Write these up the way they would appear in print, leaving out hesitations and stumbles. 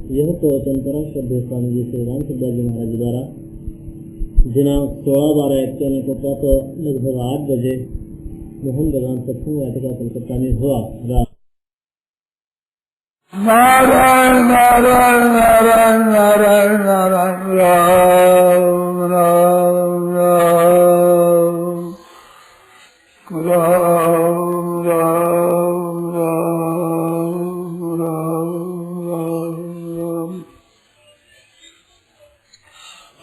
यह प्रवचन परम श्रद्धेय स्वामी जी श्री राम सिद्धार्थ जी महाराज द्वारा दिनांक 16/12/21 को प्रातः लगभग 8 बजे मोहन भगवान सत्संग वाटिका कलकत्ता में हुआ। नारायण नारायण नारायण नारायण नारायण राम राम राम राम राम राम राम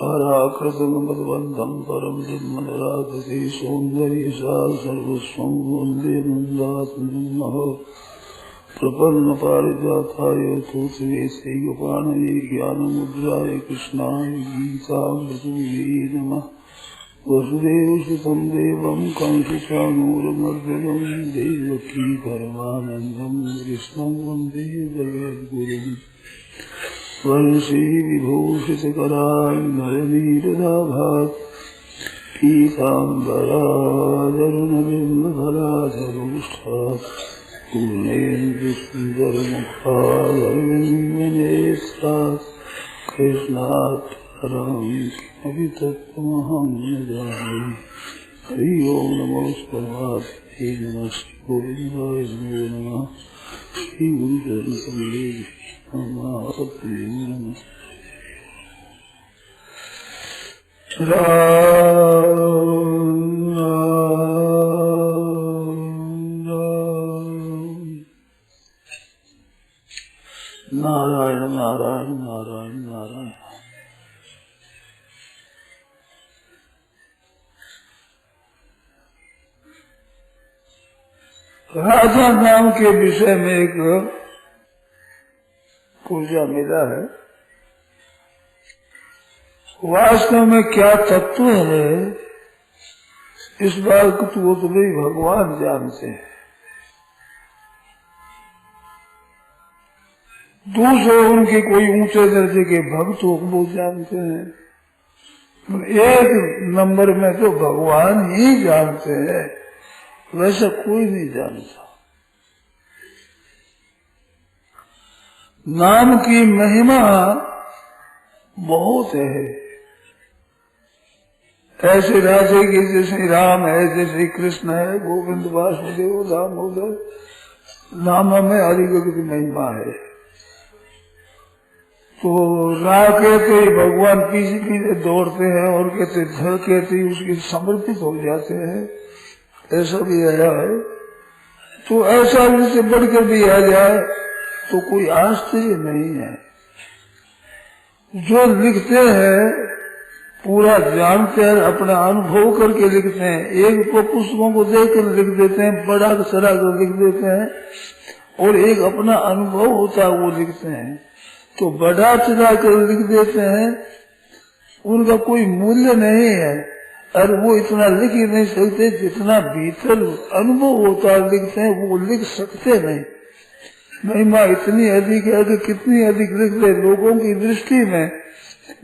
अराकृतं भगवन्तं परम निर्मलराधते सौन्दर्य सा सर्वस्वं वन्दे नन्दात्मनः प्रपन्न पारिजाताय तुलसीदेव गोपाणये ज्ञानमुद्राय कृष्णाय गीतामृतये नमः। वसुदेवसुतं देवं कंसचाणूरमर्दनं देवकी परमानन्दं कृष्णं वन्दे जगद्गुरुं। वंशी विभूषितकरान्नरनीरदाभात् पीताम्बरादरुणबिम्बफलाधरोष्ठात् पूर्णेन्दुसुन्दरमुखारविन्दनेत्रात् कृष्णात् परं किमपि तत्त्वमहं न जाने। हरि ओं नमो परमात्मने नमः गोविन्दाय नमो नमः। श्री गुरु चरणकमले नमः। नारायण नारायण नारायण नारायण। राधा नाम के विषय में एक पूजा मिला है। वास्तव में क्या तत्व है इस बात को तो भी भगवान जानते हैं। दूसरे उनके कोई ऊंचे दर्जे के भक्त को वो जानते हैं, एक नंबर में तो भगवान ही जानते हैं, वैसा कोई नहीं जानता। नाम की महिमा बहुत है। ऐसे राधे के जैसे राम है, जैसे कृष्ण है, गोविंद वासुदेव दामोदर, नाम में अधिक की महिमा है। तो रा कहते ही भगवान पीछे पीछे दौड़ते हैं और कहते ध कहते ही उसके समर्पित हो जाते हैं। ऐसा भी आया है। तो ऐसा उनसे बढ़कर भी आ जाए तो कोई आश्चर्य नहीं है। जो लिखते हैं पूरा जानते हैं, अपना अनुभव करके लिखते हैं। एक तो पुस्तकों को देखकर लिख देते हैं, बड़ा सरा कर लिख देते हैं, और एक अपना अनुभव होता है वो लिखते हैं। तो बढ़ा चढ़ा कर लिख देते हैं, उनका कोई मूल्य नहीं है। और वो इतना लिख ही नहीं सकते जितना भीतर अनुभव होता है लिखते हैं, वो लिख सकते नहीं। महिमा इतनी अधिक है कि कितनी अधिक लिख दे, लोगों की दृष्टि में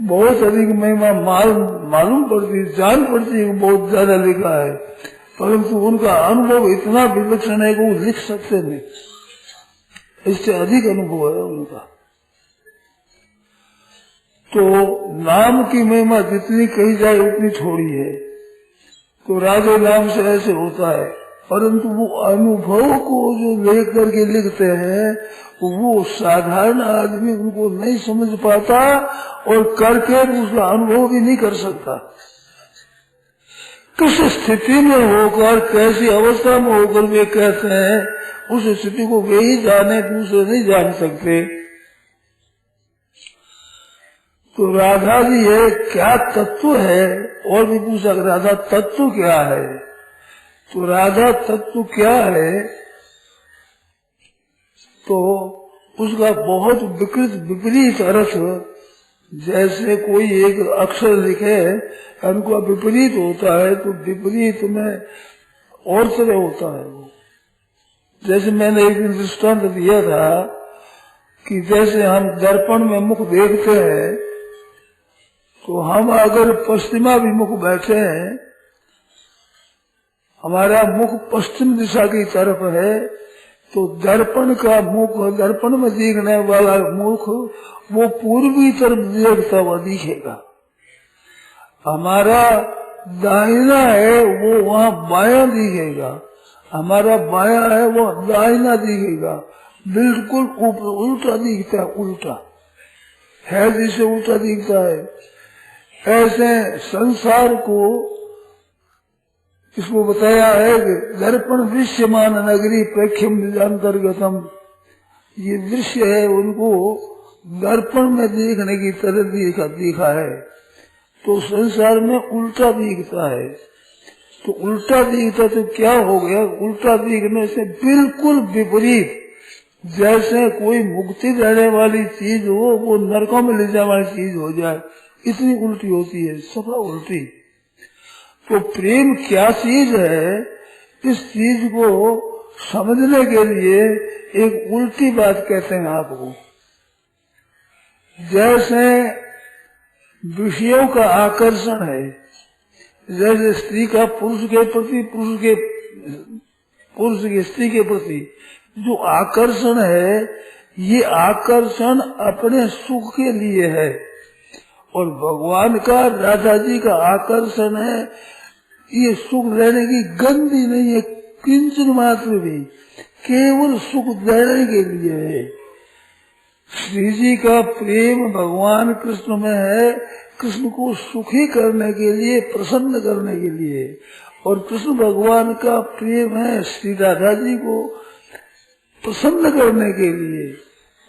बहुत अधिक महिमा मालूम पड़ती, जान पड़ती है, बहुत ज्यादा लिखा है, परंतु उनका अनुभव इतना विलक्षण है कि वो लिख सकते नहीं। इससे अधिक अनुभव है उनका। तो नाम की महिमा जितनी कही जाए उतनी थोड़ी है। तो राधे नाम से ऐसे होता है, परंतु वो अनुभव को जो लेकर के लिखते हैं वो साधारण आदमी उनको नहीं समझ पाता, और करके उसका अनुभव भी नहीं कर सकता। किस स्थिति में होकर, कैसी अवस्था में होकर वे कहते हैं, उस स्थिति को वे ही जाने, दूसरे नहीं जान सकते। तो राधा जी है क्या तत्व है, और भी पूछा राधा तत्व क्या है। तो राधा तत्व क्या है, तो उसका बहुत विकृत विपरीत अर्थ, जैसे कोई एक अक्षर लिखे उनका विपरीत होता है, तो विपरीत में और तरह होता है वो। जैसे मैंने एक दिन दृष्टांत दिया था कि जैसे हम दर्पण में मुख देखते हैं, तो हम अगर पश्चिमाभिमुख बैठे हैं, हमारा मुख पश्चिम दिशा की तरफ है, तो दर्पण का मुख, दर्पण में देखने वाला मुख वो पूर्वी तरफ देखता हुआ दिखेगा। हमारा दाहिना है वो वहाँ बायां दिखेगा, हमारा बायां है वो दाहिना दिखेगा, बिल्कुल ऊपर उल्टा दिखता है, उल्टा है जिसे उल्टा दिखता है। ऐसे संसार को इसको बताया है कि दर्पण दृश्यमान नगरी प्रेक्षम अंतर्गतम, ये दृश्य है उनको दर्पण में देखने की तरह दिखा है। तो संसार में उल्टा दिखता है, तो उल्टा दिखता तो क्या हो गया, उल्टा दिखने से बिल्कुल विपरीत, जैसे कोई मुक्ति देने वाली चीज हो वो नरकों में ले जाने वाली चीज हो जाए, इतनी उल्टी होती है, सफा उल्टी। तो प्रेम क्या चीज है, इस चीज को समझने के लिए एक उल्टी बात कहते हैं आपको। जैसे विषयों का आकर्षण है, जैसे स्त्री का पुरुष के प्रति, पुरुष की स्त्री के प्रति जो आकर्षण है, ये आकर्षण अपने सुख के लिए है, और भगवान का, राधा जी का आकर्षण है, ये सुख देने की गंदी नहीं है किंचन मात्र भी, केवल सुख देने के लिए है। श्री जी का प्रेम भगवान कृष्ण में है, कृष्ण को सुखी करने के लिए, प्रसन्न करने के लिए, और कृष्ण भगवान का प्रेम है श्री राधा जी को प्रसन्न करने के लिए।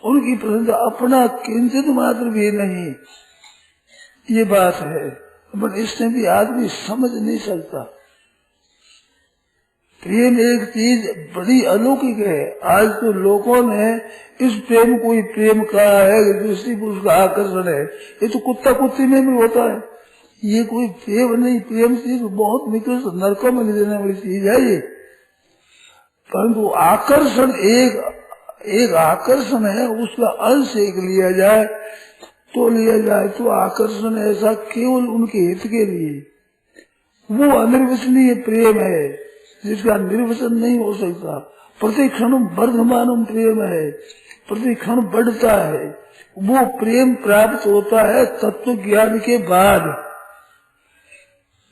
उनकी प्रसन्नता अपना किंचित मात्र भी नहीं, ये बात है, पर इससे भी आदमी समझ नहीं सकता। प्रेम एक चीज बड़ी अलौकिक है। आज तो लोगों ने इस प्रेम को ही प्रेम कहा है कि दूसरी पुरुष का आकर्षण है, ये तो कुत्ता कुत्ती में भी होता है, ये कोई प्रेम नहीं। प्रेम चीज बहुत निकृष्ट नरकों में ले जाने वाली चीज है ये। परंतु आकर्षण एक आकर्षण है, उसका अंश एक लिया जाए तो लिया जाए तो आकर्षण ऐसा केवल उनके हित के लिए, वो अनिर्वचनीय प्रेम है जिसका निर्वचन नहीं हो सकता। प्रतिक्षण वर्धमान प्रेम है, प्रतिक्षण बढ़ता है। वो प्रेम प्राप्त होता है तत्व ज्ञान के बाद,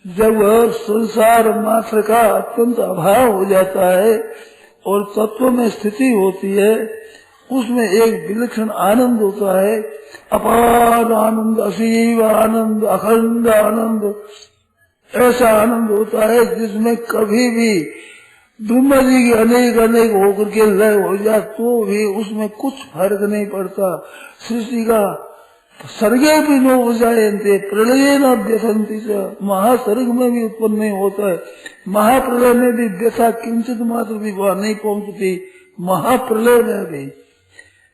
जब संसार मात्र का अत्यंत अभाव हो जाता है और तत्व में स्थिति होती है, उसमें एक विलक्षण आनंद होता है, अपार आनंद, असीम आनंद, अखंड आनंद। ऐसा आनंद होता है जिसमें कभी भी ब्रह्मा जी की अनेक होकर के लय हो जाए तो भी उसमें कुछ फर्क नहीं पड़ता। सृष्टि का सर्गे भी न हो जाए, प्रलय न व्यथंती, महासर्ग में भी उत्पन्न नहीं होता है, महाप्रलय में भी व्यथा किंचित मात्र भी वहां नहीं पहुंचती, महाप्रलय में भी।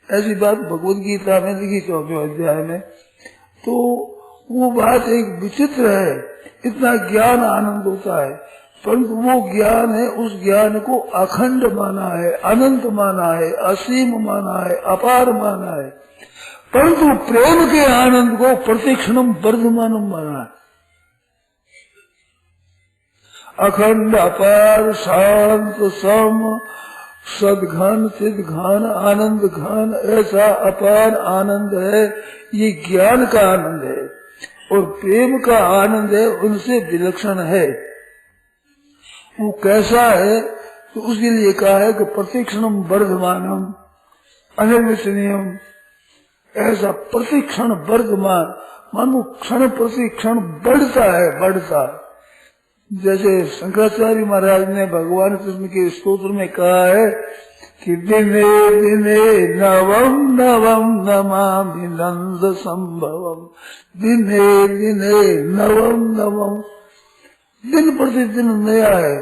ऐसी बात भगवद गीता में लिखी 4वें अध्याय में। तो वो बात एक विचित्र है, इतना ज्ञान आनंद होता है, परंतु वो ज्ञान है, उस ज्ञान को अखंड माना है, अनंत माना है, असीम माना है, अपार माना है। परंतु प्रेम के आनंद को प्रतिक्षणम वर्धमानम माना है। अखंड, अपार, शांत, सम, सदघन, चिदघन, आनंद घन, ऐसा अपार आनंद है। ये ज्ञान का आनंद है और प्रेम का आनंद है, उनसे विलक्षण है। वो कैसा है तो उसके लिए कहा है कि प्रतिक्षणम वर्धमानम अनिर्वचनीयम। ऐसा प्रतिक्षण वर्धमान, मानो क्षण प्रति क्षण बढ़ता है, बढ़ता। जैसे शंकराचार्य महाराज ने भगवान कृष्ण के स्तोत्र में कहा है कि दिने दिने नवम नवम नमामि नंद संभवम, दिने दिने नवम नवम, दिन प्रतिदिन नया है।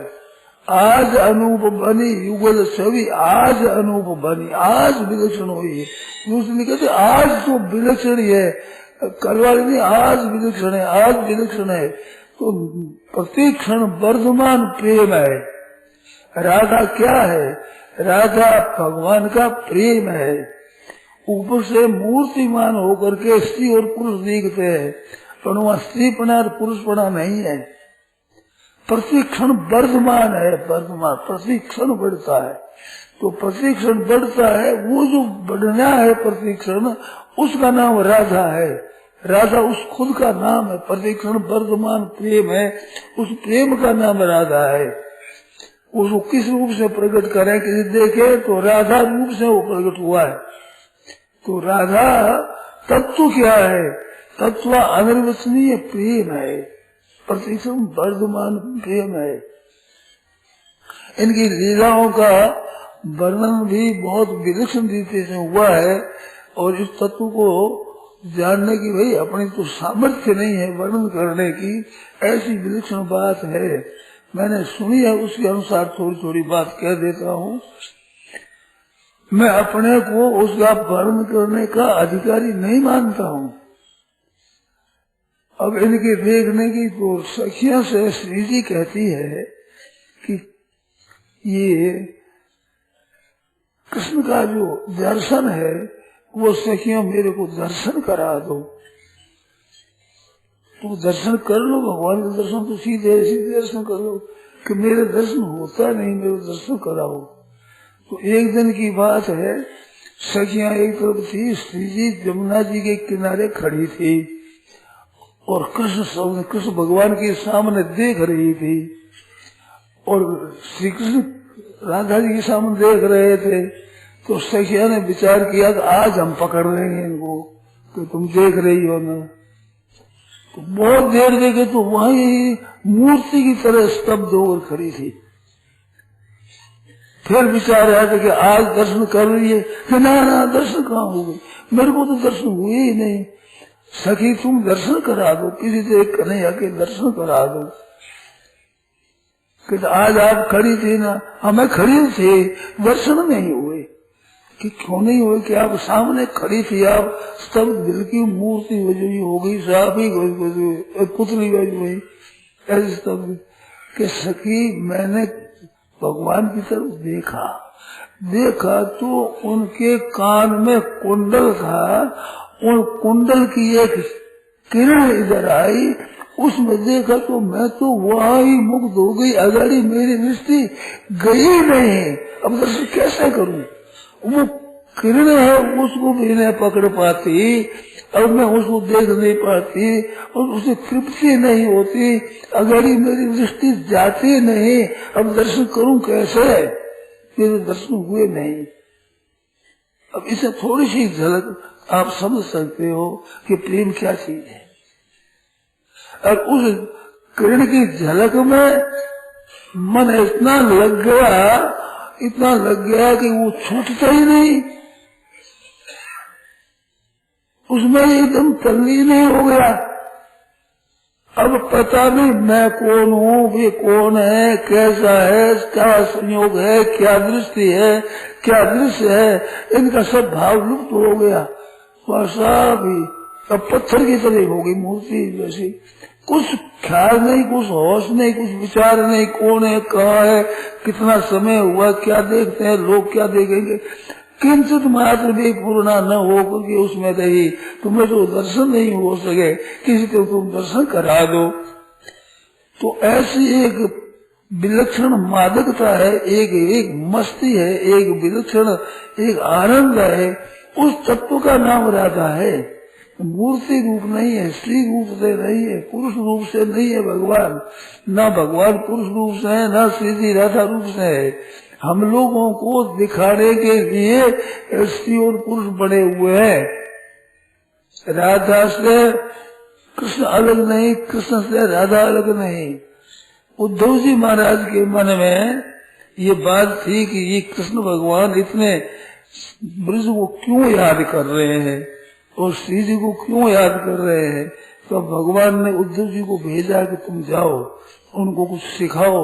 आज अनूप बनी युगल छवि, आज अनूप बनी, आज विलक्षण हुई है। दूसरी कहते आज तो विलक्षण ही है, कल वाले नहीं, आज विलक्षण है, आज विलक्षण है। तो प्रतिक्षण वर्धमान प्रेम है। राधा क्या है? राधा भगवान का प्रेम है। ऊपर से मूर्तिमान होकर के स्त्री और पुरुष दिखते हैं, पर वहाँ स्त्रीपना और पुरुषपना नहीं है। प्रतिक्षण वर्धमान है, वर्धमान प्रतिक्षण बढ़ता है। तो प्रतिक्षण बढ़ता है, वो जो बढ़ना है प्रतिक्षण, उसका नाम राधा है। राधा उस खुद का नाम है, प्रतिक्षण वर्तमान प्रेम है, उस प्रेम का नाम राधा है। उसको किस रूप से प्रकट करें, किसी देखे तो राधा रूप से वो प्रकट हुआ है। तो राधा तत्व क्या है? तत्व अनिर्वचनीय प्रेम है, प्रतिक्षण वर्तमान प्रेम है। इनकी लीलाओं का वर्णन भी बहुत विलक्षण रीति से हुआ है, और इस तत्व को जानने की भाई अपनी तो सामर्थ्य नहीं है वर्णन करने की, ऐसी विलक्षण बात है। मैंने सुनी है, उसके अनुसार थोड़ी थोड़ी बात कह देता हूँ। मैं अपने को उसका वर्णन करने का अधिकारी नहीं मानता हूँ। अब इनके देखने की तो सखियां से श्री जी कहती है कि ये कृष्ण का जो दर्शन है वो सखियां मेरे को दर्शन करा दो। तो दर्शन कर लो, भगवान का दर्शन तो सीधे दर्शन कर लो, कि मेरे दर्शन होता नहीं, मेरे दर्शन कराओ। तो एक दिन की बात है, सखियां एक तरफ थी, श्री जी जमुना जी के किनारे खड़ी थी और कृष्ण भगवान के सामने देख रही थी, और श्री कृष्ण राधा जी के सामने देख रहे थे। तो सखिया ने विचार किया कि आज हम पकड़ लेंगे इनको, तो तुम देख रही हो ना। तो बहुत देर देखे तो वही मूर्ति की तरह स्तब्ध होकर खड़ी थी। फिर विचार आया था कि आज दर्शन कर रही है, कि ना दर्शन कहाँ हो गए, मेरे को तो दर्शन हुए ही नहीं। सखी तुम दर्शन करा दो, किसी से कन्हैया के दर्शन करा दो। कि आज आप खड़ी थी ना, हमें खड़ी थे, दर्शन नहीं हुए। कि क्यों नहीं हुए? कि आप सामने खड़ी थी, आप सब दिल की मूर्ति वजूही हो गई, साफ ही पुतली वजूही ऐसे सब। कि सखी मैंने भगवान की तरफ देखा तो उनके कान में कुंडल था, और कुंडल की एक किरण इधर आई, उसमें देखा तो मैं तो वहां ही मुग्ध हो गई। अगाड़ी मेरी दृष्टि गई नहीं, अब दर्शन कैसे करूं? वो किरण है, उसको भी नहीं पकड़ पाती, अब मैं उसको देख नहीं पाती, और उसे तृप्ति नहीं होती, अगाड़ी मेरी दृष्टि जाती नहीं, अब दर्शन करूं कैसे? मेरे दर्शन हुए नहीं। अब इसे थोड़ी सी झलक आप समझ सकते हो कि प्रेम क्या चीज है। और उस किरण की झलक में मन इतना लग गया कि वो छूटता ही नहीं, उसमें एकदम तल्लीन हो गया। अब पता नहीं मैं कौन हूँ, वे कौन है, कैसा है, क्या संयोग है, क्या दृष्टि है, क्या दृश्य है, इनका सब भाव लुप्त हो गया। सब ही अब पत्थर की तरह हो गई मूर्ति जैसी। कुछ ख्याल नहीं, कुछ होश नहीं, कुछ विचार नहीं, कौन है, कहाँ है, कितना समय हुआ, क्या देखते हैं लोग, क्या देखेंगे, किंचित मात्र भी पूर्णा न हो करके उसमें रही। तुम्हें तो दर्शन नहीं हो सके, किसी को तुम दर्शन करा दो। तो ऐसी एक विलक्षण मादकता है, एक मस्ती है, एक विलक्षण एक आनंद है। उस तत्व का नाम राधा है। मूर्ति रूप नहीं है, स्त्री रूप से नहीं है, पुरुष रूप से नहीं है भगवान, ना भगवान पुरुष रूप से है, ना श्री जी राधा रूप से है। हम लोगों को दिखाने के लिए स्त्री और पुरुष बने हुए हैं। राधा से कृष्ण अलग नहीं, कृष्ण से राधा अलग नहीं। उद्धव जी महाराज के मन में ये बात थी कि ये कृष्ण भगवान इतने ब्रज को क्यों याद कर रहे हैं और श्री जी को क्यों याद कर रहे हैं। तो भगवान ने उद्धव जी को भेजा कि तुम जाओ, उनको कुछ सिखाओ,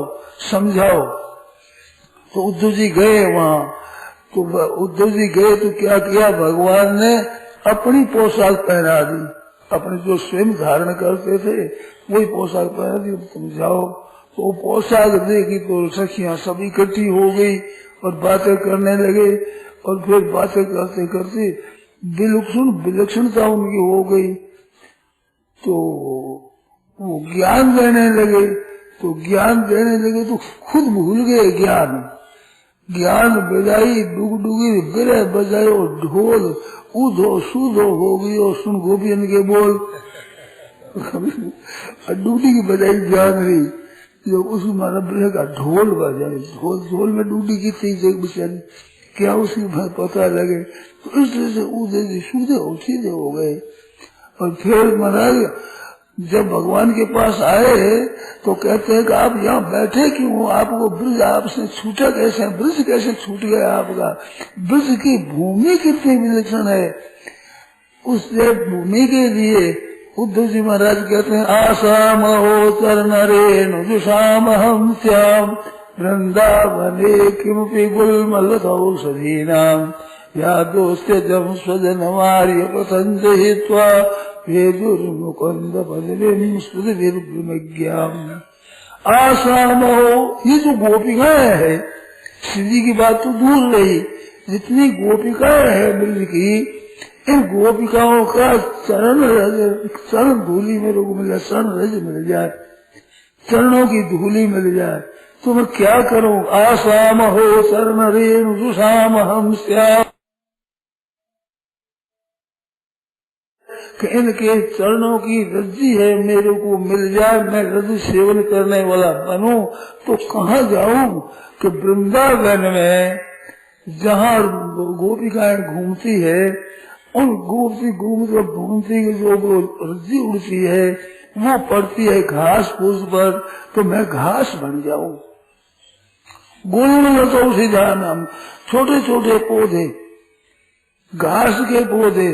समझाओ। तो उद्धव जी गए वहाँ। तो उद्धव जी गए तो क्या किया, भगवान ने अपनी पोशाक पहना दी, अपने जो स्वयं धारण करते थे वही पोशाक पहना दी। तुम जाओ। तो वो पोशाक देखी तो सखियां सब इकट्ठी हो गई और बातें करने लगे, और फिर बातें करते करते विलक्षणता उनकी हो गई। तो वो ज्ञान देने लगे, तो खुद भूल गए ज्ञान। ज्ञान बजाई डुगडुगी बिरह बजायो ढोल उधो सुधो हो गयो सुन गोपियन के बोल। डूडी की बजाई ज्ञान रही जो उसमें मारा बिरह का ढोल बजाए, ढोल में डूडी की थी बेचारी, क्या उसी पता लगे। तो इस तरह से उधे सीधे हो गए। और फिर महाराज जब भगवान के पास आए तो कहते हैं कि आप यहाँ बैठे क्यों, आपको ब्रज आपसे छूटा कैसे, ब्रज कैसे छूट गया आपका, ब्रज की भूमि कितनी विलक्षण है। उस भूमि के लिए उद्धव जी महाराज कहते हैं आसाम हो चरण रेणु जुषाम हम श्याम वृंदावने किमपि गुलमलतौ सधीनाम या दोस्ते जम स्वजन मार्य पतंज हित्वा मुकुंद पदवीं स्मृतिर्विमज्ञाम। आसाम हो, ये जो गोपिकाएं है, श्री की बात तो दूर रही, जितनी गोपिकाएं है ब्रज की, इन गोपिकाओं का चरण धूली मेरे को मिल जाए, चरण रज मिल जाए, चरणों की धूली मिल जाए तो मैं क्या करूं। आसाम हो चरण रेणु जुषाम हम श्याम, कि इनके चरणों की रज्जी है मेरे को मिल जाए, मैं रज्जी सेवन करने वाला बनूं तो कहाँ जाऊं कि वृंदावन में जहाँ गोपिकाएं घूमती है, उन घूमती जो रज्जी उड़ती है वो पड़ती है घास फूस पर, तो मैं घास बन जाऊं। गुल तो उसे जाना, छोटे छोटे पौधे, घास के पौधे,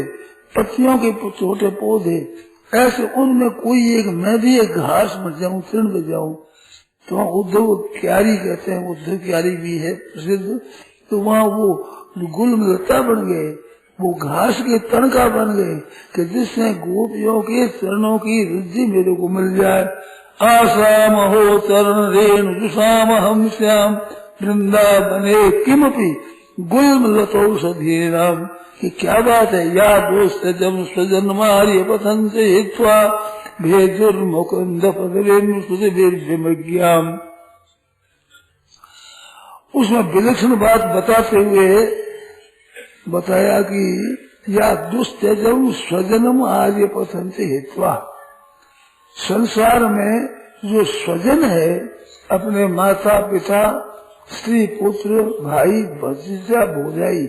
पत्तियों के छोटे पौधे, ऐसे उनमें कोई एक मैं भी एक घास बन जाऊं, तृण बन जाऊं। तो वहाँ उद्धव क्यारी कहते हैं, उद्धव क्यारी भी है प्रसिद्ध, तो वहाँ वो गुलमलता बन गए, वो घास के तनका बन गए कि जिससे गोपियों के चरणों की रुचि मेरे को मिल जाए। आसाम हो चरण रेणु जुषाम हम श्याम वृंदावने किमपि गुलमलतौ सधीनाम। कि क्या बात है, या दोस्त जब स्वजन मार्य पतन से हित्वा भेजुर मुकुंद पदवीं स्मृतिर्विमज्ञाम। उसमें विलक्षण बात बताते हुए बताया कि या दुष्ट जब स्वजनम आर्य पतन से हित्वा, संसार में जो स्वजन है अपने माता पिता स्त्री पुत्र भाई भतीजा भौजाई,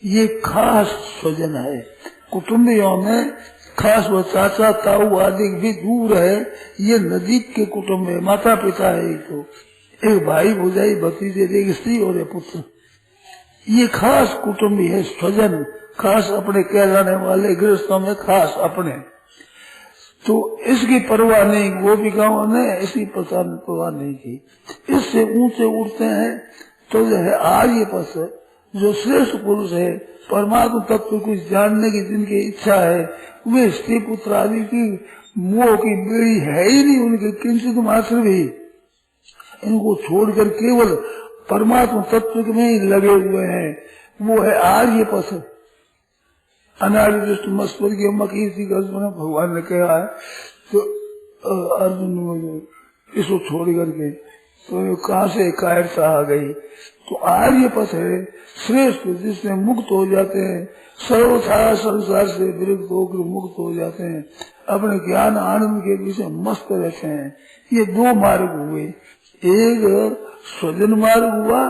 ये खास स्वजन है। कुटुंबियों में खास वो चाचा ताऊ आदि भी दूर है, ये नजीक के कुटुंब है, माता पिता है, एक भाई भौजाई भतीजे एक स्त्री और एक पुत्र, ये खास कुटुंबी है स्वजन, खास अपने कहलाने वाले गृहस्थों में खास अपने। तो इसकी परवाह नहीं, गोपिकाओं ने इसकी परवाह नहीं की। इससे ऊंचे उठते हैं तो जो है आर्य पथ, जो श्रेष्ठ पुरुष है, परमात्मा तत्व कुछ जानने की जिनकी इच्छा है, वे स्त्री पुत्र आदि की मोह की बेड़ी है ही नहीं उनके किंचित मात्र भी। इनको छोड़कर केवल परमात्मा तत्व में ही लगे हुए हैं, वो है आर्य पथ। अनादि मस्वर की मकीर्ति भगवान ने कहा है, तो अर्जुन इसको छोड़ करके तो कहाँ से कायरता आ गई। तो आर्य पथ है श्रेष्ठ, जिसमें मुक्त हो जाते हैं, सर्वथा संसार से विरक्त होकर मुक्त हो जाते हैं, अपने ज्ञान आनंद के पीछे मस्त रहते हैं। ये दो मार्ग हुए, एक स्वजन मार्ग हुआ,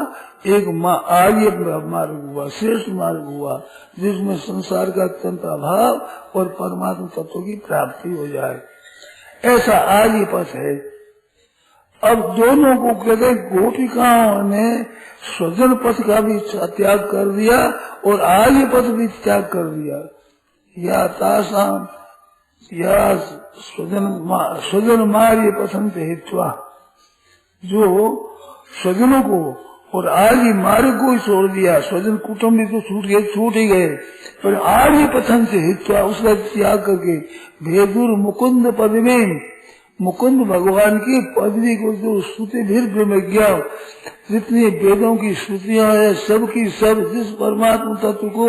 एक आर्य मार्ग हुआ, श्रेष्ठ मार्ग हुआ, जिसमें संसार का अत्यंत अभाव और परमात्मा तत्व की प्राप्ति हो जाए, ऐसा आर्य पथ है। अब दोनों को कहते गोपिकाओं ने स्वजन पथ का भी त्याग कर दिया और आर्य पथ भी त्याग कर दिया। या तासाम या स्वजन मार्य पथन से हित्वा, जो स्वजनों को और आर्य मार्ग को ही छोड़ दिया, स्वजन कुटुंब तो छूट ही गए, पर आर्य पथन से हित्वा उसका त्याग करके भेदुर मुकुंद पदवीं, मुकुंद भगवान की पदवी को जो श्रुति भी ब्रह्मज्ञा, जितनी वेदों की श्रुतियां है सब की सब जिस परमात्मा तत्व को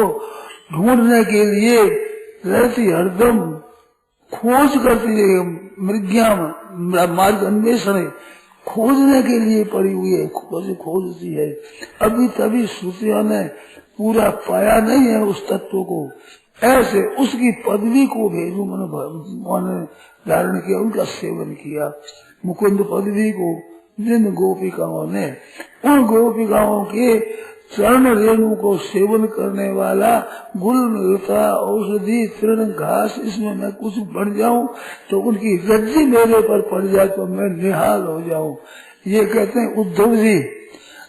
ढूंढने के लिए रहती, हरदम खोज करती है, मृज्ञा मार्ग अन्वेषण खोजने के लिए पड़ी हुई है, खोजती है। अभी तभी श्रुतियों ने पूरा पाया नहीं है उस तत्व को। ऐसे उसकी पदवी को भेजू मैंने धारण किया, उनका सेवन किया, मुकुंद पदवी को। जिन गोपिकाओं ने उन गोपिकाओं के चरण रेणु को सेवन करने वाला गुल लता औषधि तृण घास, इसमें मैं कुछ बन जाऊं तो उनकी रज्जी मेरे पर पड़ जाए तो मैं निहाल हो जाऊं। ये कहते हैं उद्धव जी,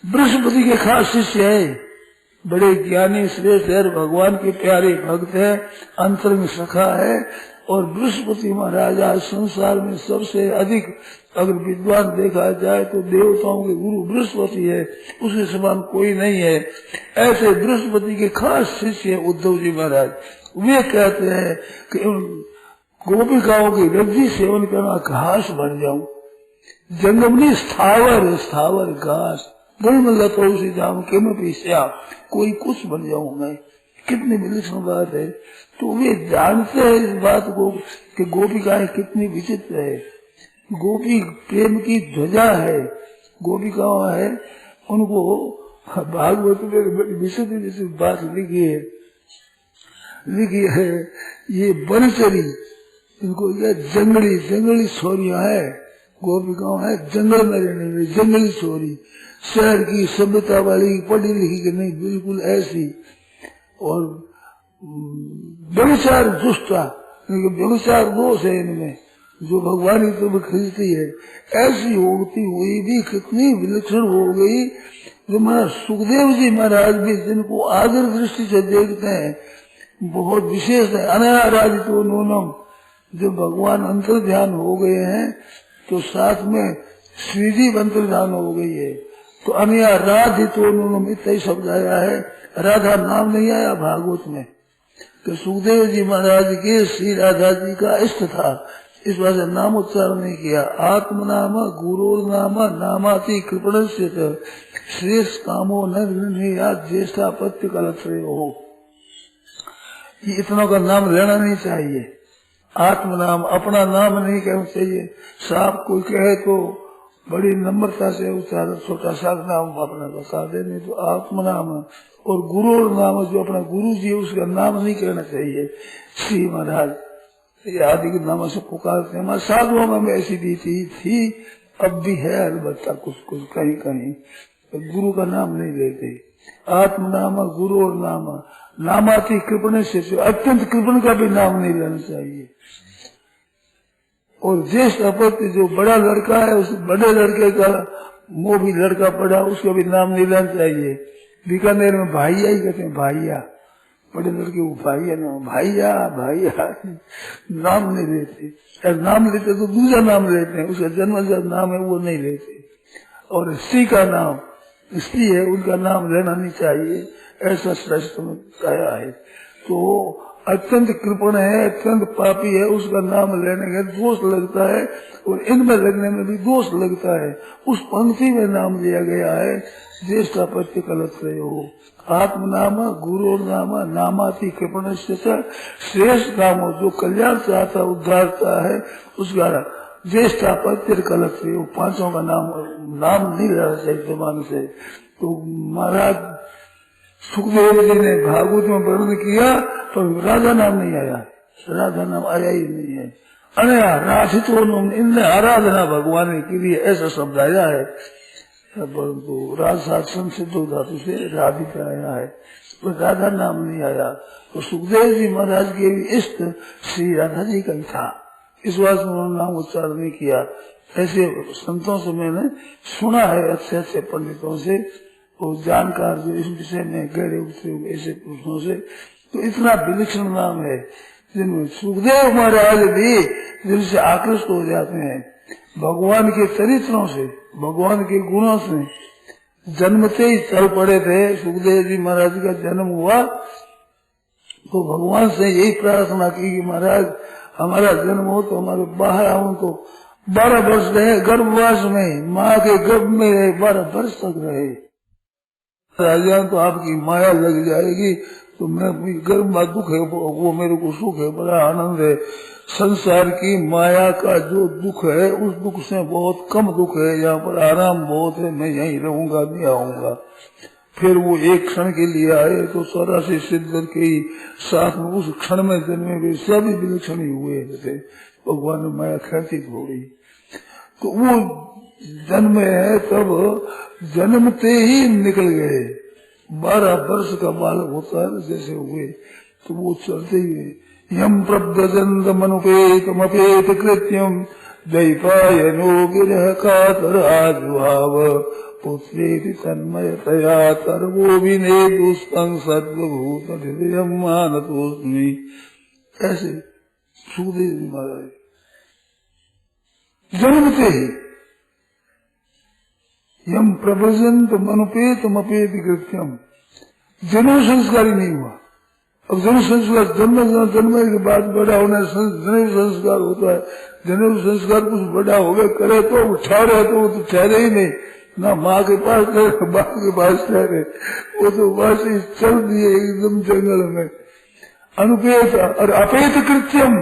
बृहस्पति के खास शिष्य है, बड़े ज्ञानी श्रेष्ठ है, भगवान के प्यारे भक्त है, अंतरंग सखा है। और बृहस्पति महाराज आज संसार में सबसे अधिक अगर विद्वान देखा जाए तो देवताओं के गुरु बृहस्पति है, उसके समान कोई नहीं है। ऐसे बृहस्पति के खास शिष्य उद्धव जी महाराज, वे कहते हैं कि गोपिकाओं की रज्जी सेवन करना घास बन जाऊं, जंगमनी स्थावर घास, गलमलतोषि जाम किमपि स्याम, कोई कुछ बन जाऊं मैं। कितनी विलक्षण बात है। तो वे जानते हैं इस बात को कि गोपिकाएं कितनी विचित्र है। गोपी प्रेम की ध्वजा है, गोपिकाओं है, उनको भागवत में विचित्र बात लिखी है। ये बनचरी, इनको ये जंगली छोरियां है, गोपिकाओं है जंगल में रहने वाली जंगली छोरी, शहर की सभ्यता वाली पढ़ी लिखी की नहीं, बिल्कुल ऐसी। और व्यभिचार दुष्टा, व्यभिचार दोष है इनमें, जो भगवान की तरफ खींचती है। ऐसी होती हुई भी कितनी विलक्षण हो गई। जो महाराज सुखदेव जी महाराज भी जिनको आदर दृष्टि से देखते हैं, बहुत विशेष है। अनाराधितो नूनम, जब भगवान अंतर ध्यान हो गए हैं तो साथ में श्रीजी अंतर ध्यान हो गई है। तो अनाराधितो नूनम इतना ही शब्द आया है, राधा नाम नहीं आया भागवत में। तो सुखदेव जी महाराज के श्री राधा जी का इष्ट था, इस वजह से नाम उच्चारण नहीं किया। आत्म नाम गुरु नाम नामाति कृपण से श्रेष्ठ कामो न ज्येष्ठा पत्य कलत्रय हो। ये इतना का नाम लेना नहीं चाहिए। आत्म नाम, अपना नाम नहीं कहना चाहिए। साफ कोई कहे तो बड़ी नम्रता से उच्चारण, छोटा सा नाम अपना बता दे, नहीं तो आत्म नाम। और गुरु नाम, जो अपना गुरु जी उसका नाम नहीं कहना चाहिए। श्री महाराज आदि के नाम से पुकारते हैं। हमारे साधुओं में ऐसी भी थी, अब भी है अलबत्ता कुछ कहीं कहीं, गुरु का नाम नहीं लेते। आत्म नाम गुरु और नाम नामाति कृपण से, अत्यंत कृपण का भी नाम नहीं लेना चाहिए। और ज्येष्ठ अपत्य, जो बड़ा लड़का है, उस बड़े लड़के का वो भी लड़का पड़ा, उसका भी नाम नहीं लेना चाहिए। बीकानेर में भाइया ही कहते हैं, भाइया, बड़े लड़के को भाइया नाम, भाइया नाम नहीं लेते। नाम लेते तो दूसरा नाम लेते हैं, उसका जन्मजात नाम है वो नहीं लेते। और स्त्री का नाम, स्त्री है उनका नाम लेना नहीं चाहिए, ऐसा शास्त्र में कहा है। तो अत्यंत कृपण है, अत्यंत पापी है, उसका नाम लेने का दोष लगता है, और इनमें लगने में भी दोष लगता है। उस पंक्ति में नाम लिया गया है, ज्येष्ठ अपत्य कलत्रय हो। आत्म नाम गुरु नाम नामाति कृपण से श्रेष्ठ काम हो, जो कल्याण चाहता उद्धारता है, उसका ज्येष्ठ अपत्य कलत्रय हो। पांचों का नाम नहीं लेना चाहिए जबान से। तो महाराज सुखदेव जी ने भागवत में वर्णन किया, तो राधा नाम नहीं आया, राधा नाम आया ही नहीं है। अनया राधितो इनने आराधना भगवान के लिए, ऐसा शब्द आया है, परंतु राजशासन से दो धातु से राधिका आया है, तो राधा नाम नहीं आया। तो सुखदेव जी महाराज के भी इष्ट श्री राधा जी का ही था, इस वास्ते उन्होंने नाम उच्चारण नहीं किया। ऐसे संतों से मैंने सुना है, अच्छे अच्छे पंडितों से और जानकार जो इस विषय में गहरे उतरे ऐसे पुरुषों से, तो इतना विलक्षण नाम है जिनमें सुखदेव महाराज भी जिनसे आकृष्ट हो जाते हैं। भगवान के चरित्रों से, भगवान के गुणों से जन्मते ही चल पड़े थे। सुखदेव जी महाराज का जन्म हुआ तो भगवान से यही प्रार्थना की कि महाराज हमारा जन्म हो तो हमारे बाहर आओ, तो 12 वर्ष रहे गर्भवास में, माँ के गर्भ में रहे, 12 वर्ष तक रहे। राजा तो आपकी माया लग जाएगी, तो मैं गर्म दुख है वो मेरे को सुख है, बड़ा आनंद है। संसार की माया का जो दुख है उस दुख से बहुत कम दुख है, यहाँ पर आराम बहुत है, मैं यहीं रहूंगा, नहीं आऊंगा। फिर वो एक क्षण के लिए आए तो 84 सिद्धर के ही साथ में उस क्षण में जन्मे वे सभी विलक्षण ही हुए, जैसे भगवान ने माया खींची थोड़ी। तो वो जन्मे है तब जन्मते ही निकल गए। 12 वर्ष का बालक होता है जैसे हुए तो वो चलते ही गए। यम प्रब्दजंद मनुपेतमपेत कृत्यम दैपायनो विरह कातर आजुहाव पुत्रेति तन्मयतया सर्वो विनेदुस्तं सर्वभूत हृदयं मानतोस्मि। ऐसे सुखदेव जी महाराज जन्मते ही यम प्रभजंत मनुपेतमपेत कृत्यम, जन्म संस्कार ही नहीं हुआ। अब जन्म संस्कार जन्म के बाद बड़ा होना जन्म संस्कार होता है। जन्म संस्कार कुछ बड़ा हो गया करे तो ठहरे, तो वो तो ठहरे ही नहीं, ना माँ के पास ठहरे बाप के पास ठहरे, वो तो बस चल दिए एकदम जंगल में। अनुपेत और अपेत कृत्यम,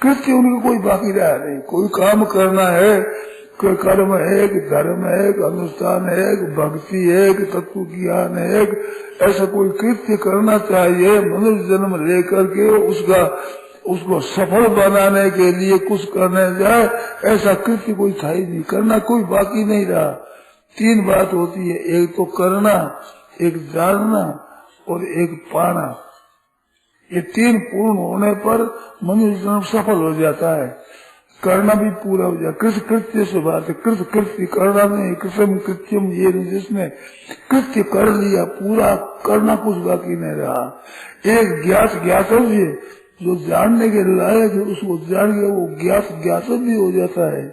कृत्य उनका कोई बाकी रहा नहीं। कोई काम करना है, कोई कर्म है कि धर्म है कि अनुष्ठान है कि भक्ति है कि तत्व ज्ञान है, ऐसा कोई कृत्य करना चाहिए। मनुष्य जन्म लेकर के उसको सफल बनाने के लिए कुछ करने जाए, ऐसा कृत्य कोई था ही नहीं, करना कोई बाकी नहीं रहा। 3 बात होती है, एक तो करना, एक जानना और एक पाना। ये 3 पूर्ण होने पर मनुष्य जन्म सफल हो जाता है, करना भी पूरा हो जाए। कृत कृत्य से बात है, कृत कृत्य करना नहीं, कृतम कृत्यम, ये जिसने कृत्य कर लिया पूरा, करना कुछ बाकी नहीं रहा। एक ज्ञातव्य जो जानने के लायक है उसको जान गया, वो ज्ञातव्य हो जाता है।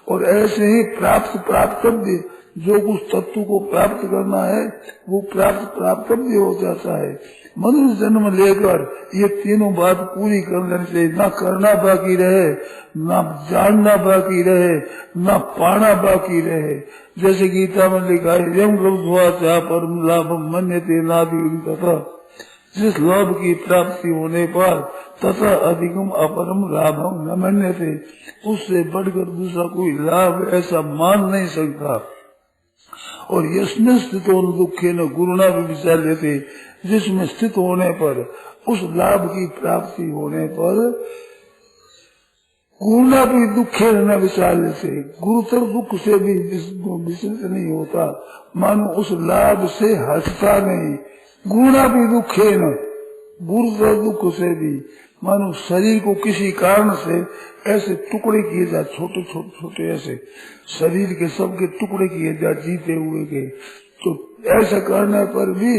और ऐसे ही प्राप्तव्य, जो कुछ तत्व को प्राप्त करना है वो प्राप्तव्य हो जाता है। मनुष्य जन्म लेकर ये तीनों बात पूरी कर लेनी चाहिए, ना करना बाकी रहे, ना जानना बाकी रहे, ना पाना बाकी रहे। जैसे गीता में लिखा है, यम लब्ध्वा परम लाभम मन्यते नादि तथा, जिस लाभ की प्राप्ति होने पर तथा अधिकम अपरम लाभम न मन्यते, उससे बढ़कर दूसरा कोई लाभ ऐसा मान नहीं सकता। और यस्मिन् स्थितो न दुखे न गुरुणा भी विचार लेते, जिसमें स्थित होने पर उस लाभ की प्राप्ति होने पर गुरुणा भी दुखे न विचार लेते, गुरुतर दुख से भी विचलित नहीं होता, मानो उस लाभ से हटता नहीं। गुरुणा भी दुखे न, गुरुतर दुख से भी, मानो शरीर को किसी कारण से ऐसे टुकड़े किए जाए, छोटे छोटे ऐसे शरीर के सबके टुकड़े किए जाए जीते हुए के, तो ऐसा करने पर भी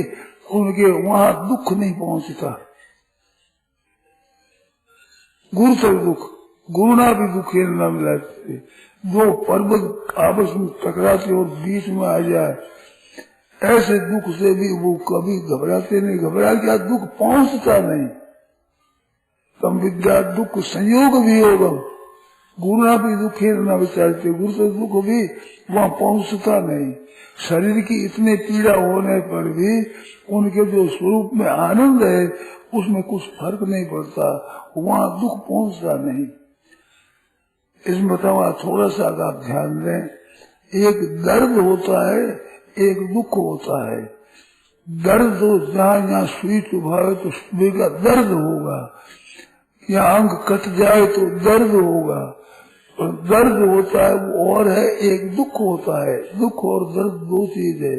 उनके वहां दुख नहीं पहुंचता। गुरुतर दुख, गुरुणा भी दुखे न मिलाते। जो पर्वत आपस में टकराते और बीच में आ जाए, ऐसे दुख से भी वो कभी घबराते नहीं। घबरा क्या, दुख पहुंचता नहीं। तम विद्या दुख संयोग भी होगा, गुरुणा भी दुखे न विचारते, गुरु से दुख भी वहाँ पहुंचता नहीं। शरीर की इतने पीड़ा होने पर भी उनके जो स्वरूप में आनंद है उसमें कुछ फर्क नहीं पड़ता, वहाँ दुख पहुंचता नहीं। इसमें बताओ थोड़ा सा आप ध्यान दें, एक दर्द होता है, एक दुख होता है। दर्द तो जहाँ सुई चुभाए तो सुई का दर्द होगा, या अंग कट जाए तो दर्द होगा। और दर्द होता है वो और है, एक दुख होता है। दुख और दर्द 2 चीज है।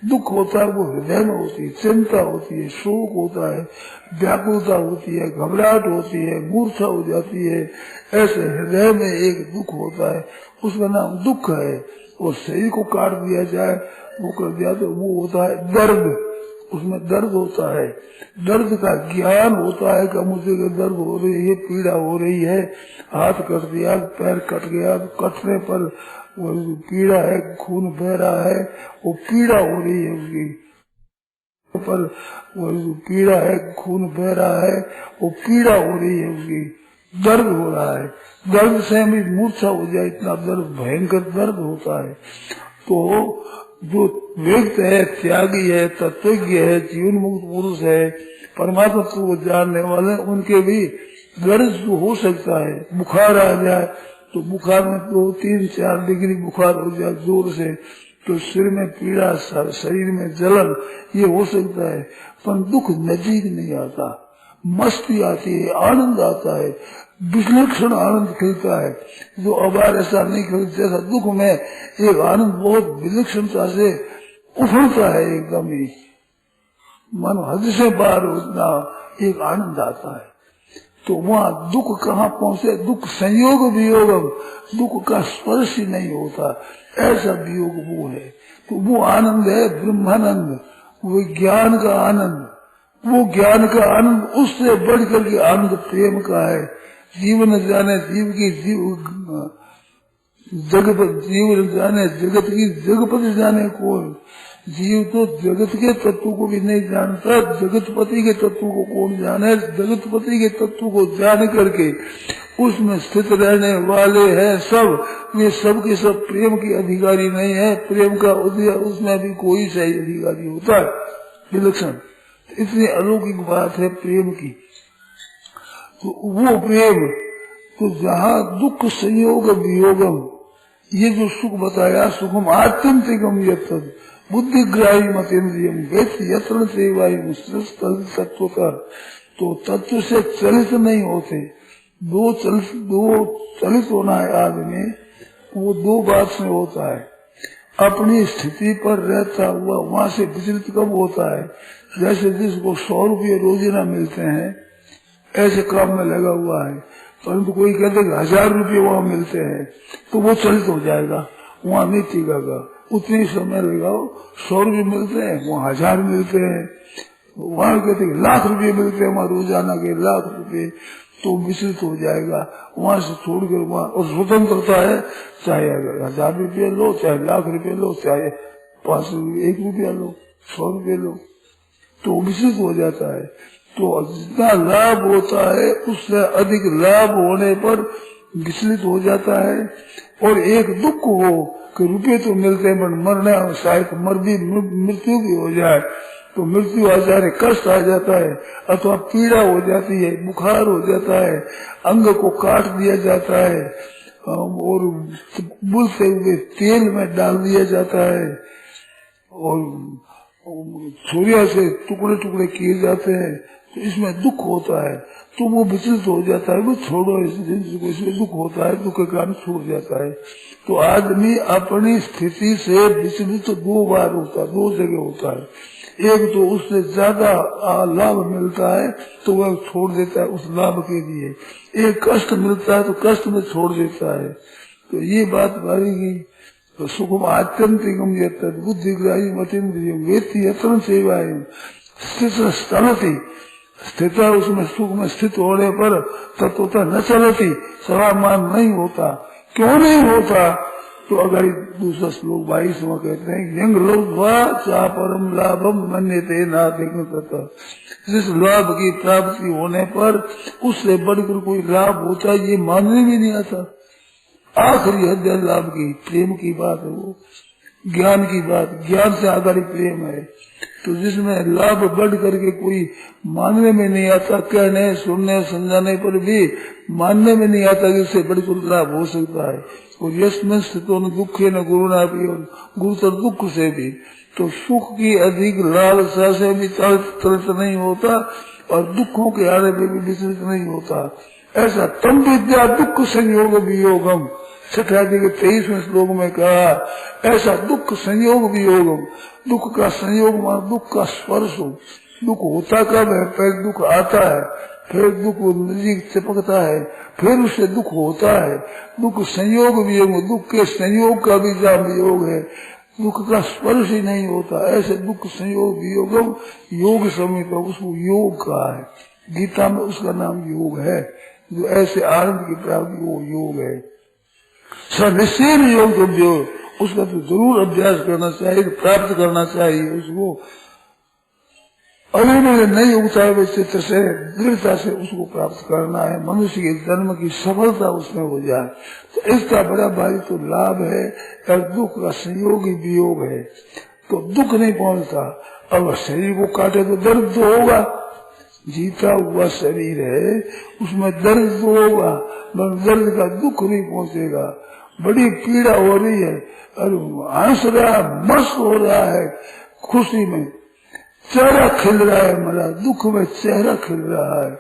दुख होता है वो हृदय में होती है, चिंता होती है, शोक होता है, व्याकुलता होती है, घबराहट होती है, मूर्छा हो जाती है। ऐसे हृदय में एक दुख होता है, उसका नाम दुख है। और शरीर को काट दिया जाए, वो कर दिया तो वो होता है दर्द, उसमें दर्द होता है। दर्द का ज्ञान होता है कि मुझे दर्द हो रही है, पीड़ा हो रही है, हाथ कट दिया, पैर कट गया, कटने पर वो पीड़ा है, खून बह रहा है, वो पीड़ा हो रही है उसकी, पर वो पीड़ा है, खून बह रहा है, वो पीड़ा हो रही है उसकी, दर्द हो रहा है। दर्द से भी मूर्छा हो जाए, इतना दर्द, भयंकर दर्द होता है। तो जो व्यक्त है, त्यागी है, तत्वज्ञ है, जीवन मुक्त पुरुष है, परमात्मा को जानने वाले, उनके भी गर्ज हो सकता है। बुखार आ जाए तो बुखार में 2, 3, 4 डिग्री बुखार हो जाए जोर से, तो सिर में पीड़ा, शरीर में जलन, ये हो सकता है। पर दुख नजीक नहीं आता, मस्ती आती है, आनंद आता है, विलक्षण आनंद खिलता है, जो अबार ऐसा नहीं खिलता। जैसा दुख में एक आनंद बहुत विलक्षणता से उफड़ता है, एकदम ही मन हद से बाहर उतना एक आनंद आता है। तो वहाँ दुख कहाँ पहुँचे? दुख संयोग वियोग, दुख का स्पर्श ही नहीं होता, ऐसा वियोग वो है। तो वो आनंद है ब्रह्मानंद, वो ज्ञान का आनंद, वो ज्ञान का आनंद उससे बढ़ करके आनंद प्रेम का है। जीवन जाने जीव की जगत, जीवन जाने जगत की जगपति जाने कौन? जीव तो जगत के तत्व को भी नहीं जानता, जगतपति के तत्व को कौन जाने? जगतपति के तत्व को जान करके उसमें स्थित रहने वाले हैं सब, वे सब के सब प्रेम के अधिकारी नहीं है। प्रेम का उदय उसमें भी कोई सही अधिकारी होता है, विलक्षण। इतनी अलौकिक बात है प्रेम की। तो वो प्रेम, तो जहाँ दुख संयोग वियोगम, ये जो सुख बताया, सुखम आत्यंतिकम यत्तद बुद्धिग्राही मतेन्द्रियम यत्न सेवाई तत्व का, तो तत्व से चलित नहीं होते। दो चलित होना है आदमी, वो 2 बात से होता है। अपनी स्थिति पर रहता हुआ वहां से विचलित कब होता है? जैसे जिसको 100 रुपये रोजाना मिलते हैं, ऐसे काम में लगा हुआ है, परंतु कोई कहते हैं 1000 रुपये वहाँ मिलते हैं, तो वो चलित हो जाएगा, वहाँ नहीं टिकेगा। उतनी समय लगाओ, 100 रुपये मिलते हैं, वहाँ 1000 मिलते हैं, वहाँ कहते हैं लाख रुपये मिलते हैं, वहाँ रोजाना के लाख रुपये, तो विचलित हो जाएगा। वहाँ से छोड़कर वहाँ, और स्वतंत्रता है, चाहे 1000 रुपये लो, चाहे लाख रुपये लो, चाहे 1 रुपया लो, 100 रुपये लो, तो विचलित हो जाता है। तो जितना लाभ होता है उससे अधिक लाभ होने पर विचलित हो जाता है। और एक दुख हो कि रुपये तो मिलते हैं, पर मरना शायद मृत्यु भी हो जाए, तो मृत्यु आ जाए, कष्ट आ जाता है, अथवा पीड़ा हो जाती है, बुखार हो जाता है, अंग को काट दिया जाता है, और बुलते हुए तेल में डाल दिया जाता है, और छुरिया से टुकड़े टुकड़े किए जाते हैं, तो इसमें दुख होता है। तो वो विचलित हो जाता है, वो छोड़ो इस जिंदगी को, इसमें दुख होता है, दुख के कारण छूट जाता है। तो आदमी अपनी स्थिति से विचलित 2 बार होता है, 2 जगह होता है। एक तो उससे ज्यादा लाभ मिलता है तो वह छोड़ देता है उस लाभ के लिए, एक कष्ट मिलता है तो कष्ट में छोड़ देता है। तो ये बात मारेगी। तो सुखम आत्यंतिकम यत्तद बुद्धिग्राही मतेन्द्रियम वेत्ति यत्न सेवायम स्थित स्थलति, स्थित उसमें सुख में स्थित होने पर तत्वतः न चलती, सवामान नहीं होता। क्यों नहीं होता? तो अगर दूसरा श्लोक 22 में कहते हैं यंग लोभा चा परम लाभम मन्यते नाधिक तथा, जिस लाभ की प्राप्ति होने पर उससे बढ़कर कोई लाभ होता है ये मानने भी नहीं आता। आखिरी हद लाभ की, प्रेम की बात है, वो ज्ञान की बात, ज्ञान से आधारित प्रेम है। तो जिसमें लाभ बढ़ करके कोई मानने में नहीं आता, कहने सुनने समझाने पर भी मानने में नहीं आता कि इससे बढ़कर लाभ हो सकता है। और यस्मिन् स्थितो न दुखे न गुरुना भी, गुरुतर दुख से भी, तो सुख की अधिक लालसा से भी चलित नहीं होता और दुखों के आने पर भी विचलित नहीं होता। ऐसा तम विद्या दुख संयोग वियोगम, छठादी के 23वें श्लोक में कहा, ऐसा दुख संयोग वियोगम, दुख का संयोग मान दुख का स्पर्श हो। दुख होता कब है? पहले दुख आता है, फिर दुख नजदीक चिपकता है, फिर उससे दुख होता है। दुख संयोग वियोग, दुख के संयोग का भी जहाँ वियोग है, दुख का स्पर्श ही नहीं होता। ऐसे दुख संयोग वियोगम योग समित, उसको योग कहा है, गीता में उसका नाम योग है। जो ऐसे आनंद की प्राप्ति वो योग है। निश्चय योग तो उसका तो जरूर अभ्यास करना चाहिए, प्राप्त करना चाहिए उसको। अभी मेरे नहीं उगता हुए चित्र से दृढ़ता से उसको प्राप्त करना है, मनुष्य के जन्म की सफलता उसमें हो जाए, तो इसका बड़ा भारी तो लाभ है। और दुख का संयोग ही वियोग है, तो दुख नहीं पहुंचता। अब शरीर को काटे तो दर्द तो होगा, जीता हुआ शरीर है उसमें दर्द तो होगा, मगर दर्द का दुख नहीं पहुंचेगा। बड़ी पीड़ा हो रही है और हंस रहा, मस्त हो रहा है, खुशी में चेहरा खिल रहा है, मेरा दुख में चेहरा खिल रहा है।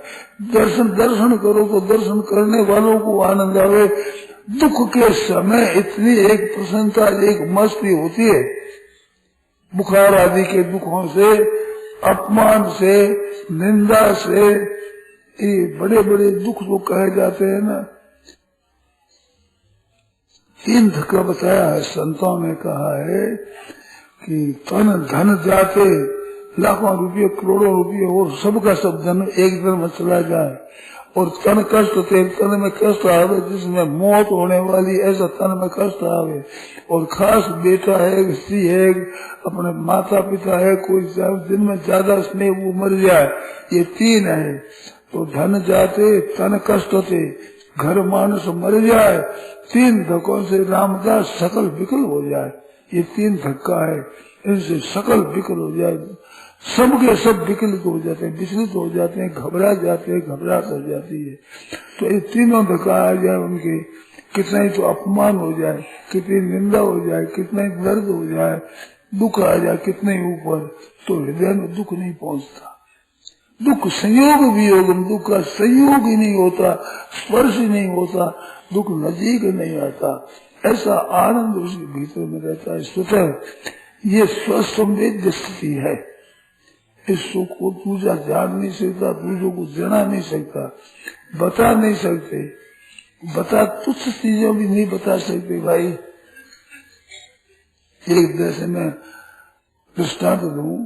दर्शन करो तो दर्शन करने वालों को आनंद आवे। दुख के समय इतनी एक प्रसन्नता, एक मस्ती होती है, बुखार आदि के दुखों से, अपमान से, निंदा से, ये बड़े बड़े दुख जो कहे जाते हैं ना, 3 धक्का बताया है संतों ने। कहा है कि तन धन जाते, लाखों रुपये करोड़ों रुपये और सबका सब धन एक दिन में चला जाए, और तन कष्ट थे, तन में कष्ट आवे जिसमें मौत होने वाली, ऐसा तन में कष्ट आवे। और खास बेटा है, स्त्री है, अपने माता पिता है, कोई जिनमें ज्यादा स्नेह वो मर जाए, ये 3 है। तो धन जाते, तन कष्ट थे, घर मानुष मर जाए, 3 धक्कों से रामदास सकल विकल हो जाए। ये 3 धक्का है, इनसे सकल विकल हो जाए, सबके सब विकलित हो जाते हैं, विचलित हो जाते हैं, घबरा जाते हैं, घबराहट हो जाती है। तो ये तीनों धक्का आ जाए उनके, कितना ही तो अपमान हो जाए, कितनी निंदा हो जाए, कितना ही दर्द हो जाए, दुख आ जाए कितने ही ऊपर, तो हृदय में दुख नहीं पहुंचता। दुख संयोग वियोग, दुख का संयोग ही नहीं होता, स्पर्श ही नहीं होता, दुख नजीक नहीं आता। ऐसा आनंद उसके भीतर में रहता है स्वतः। ये स्वसंवेद्य स्थिति है। इस सुख को दूसरा जान नहीं सकता, दूसरों को जना नहीं सकता, बता नहीं सकते, बता तुच्छ चीजों भी नहीं बता सकते भाई। एक जैसे मैं दृष्टांत दूं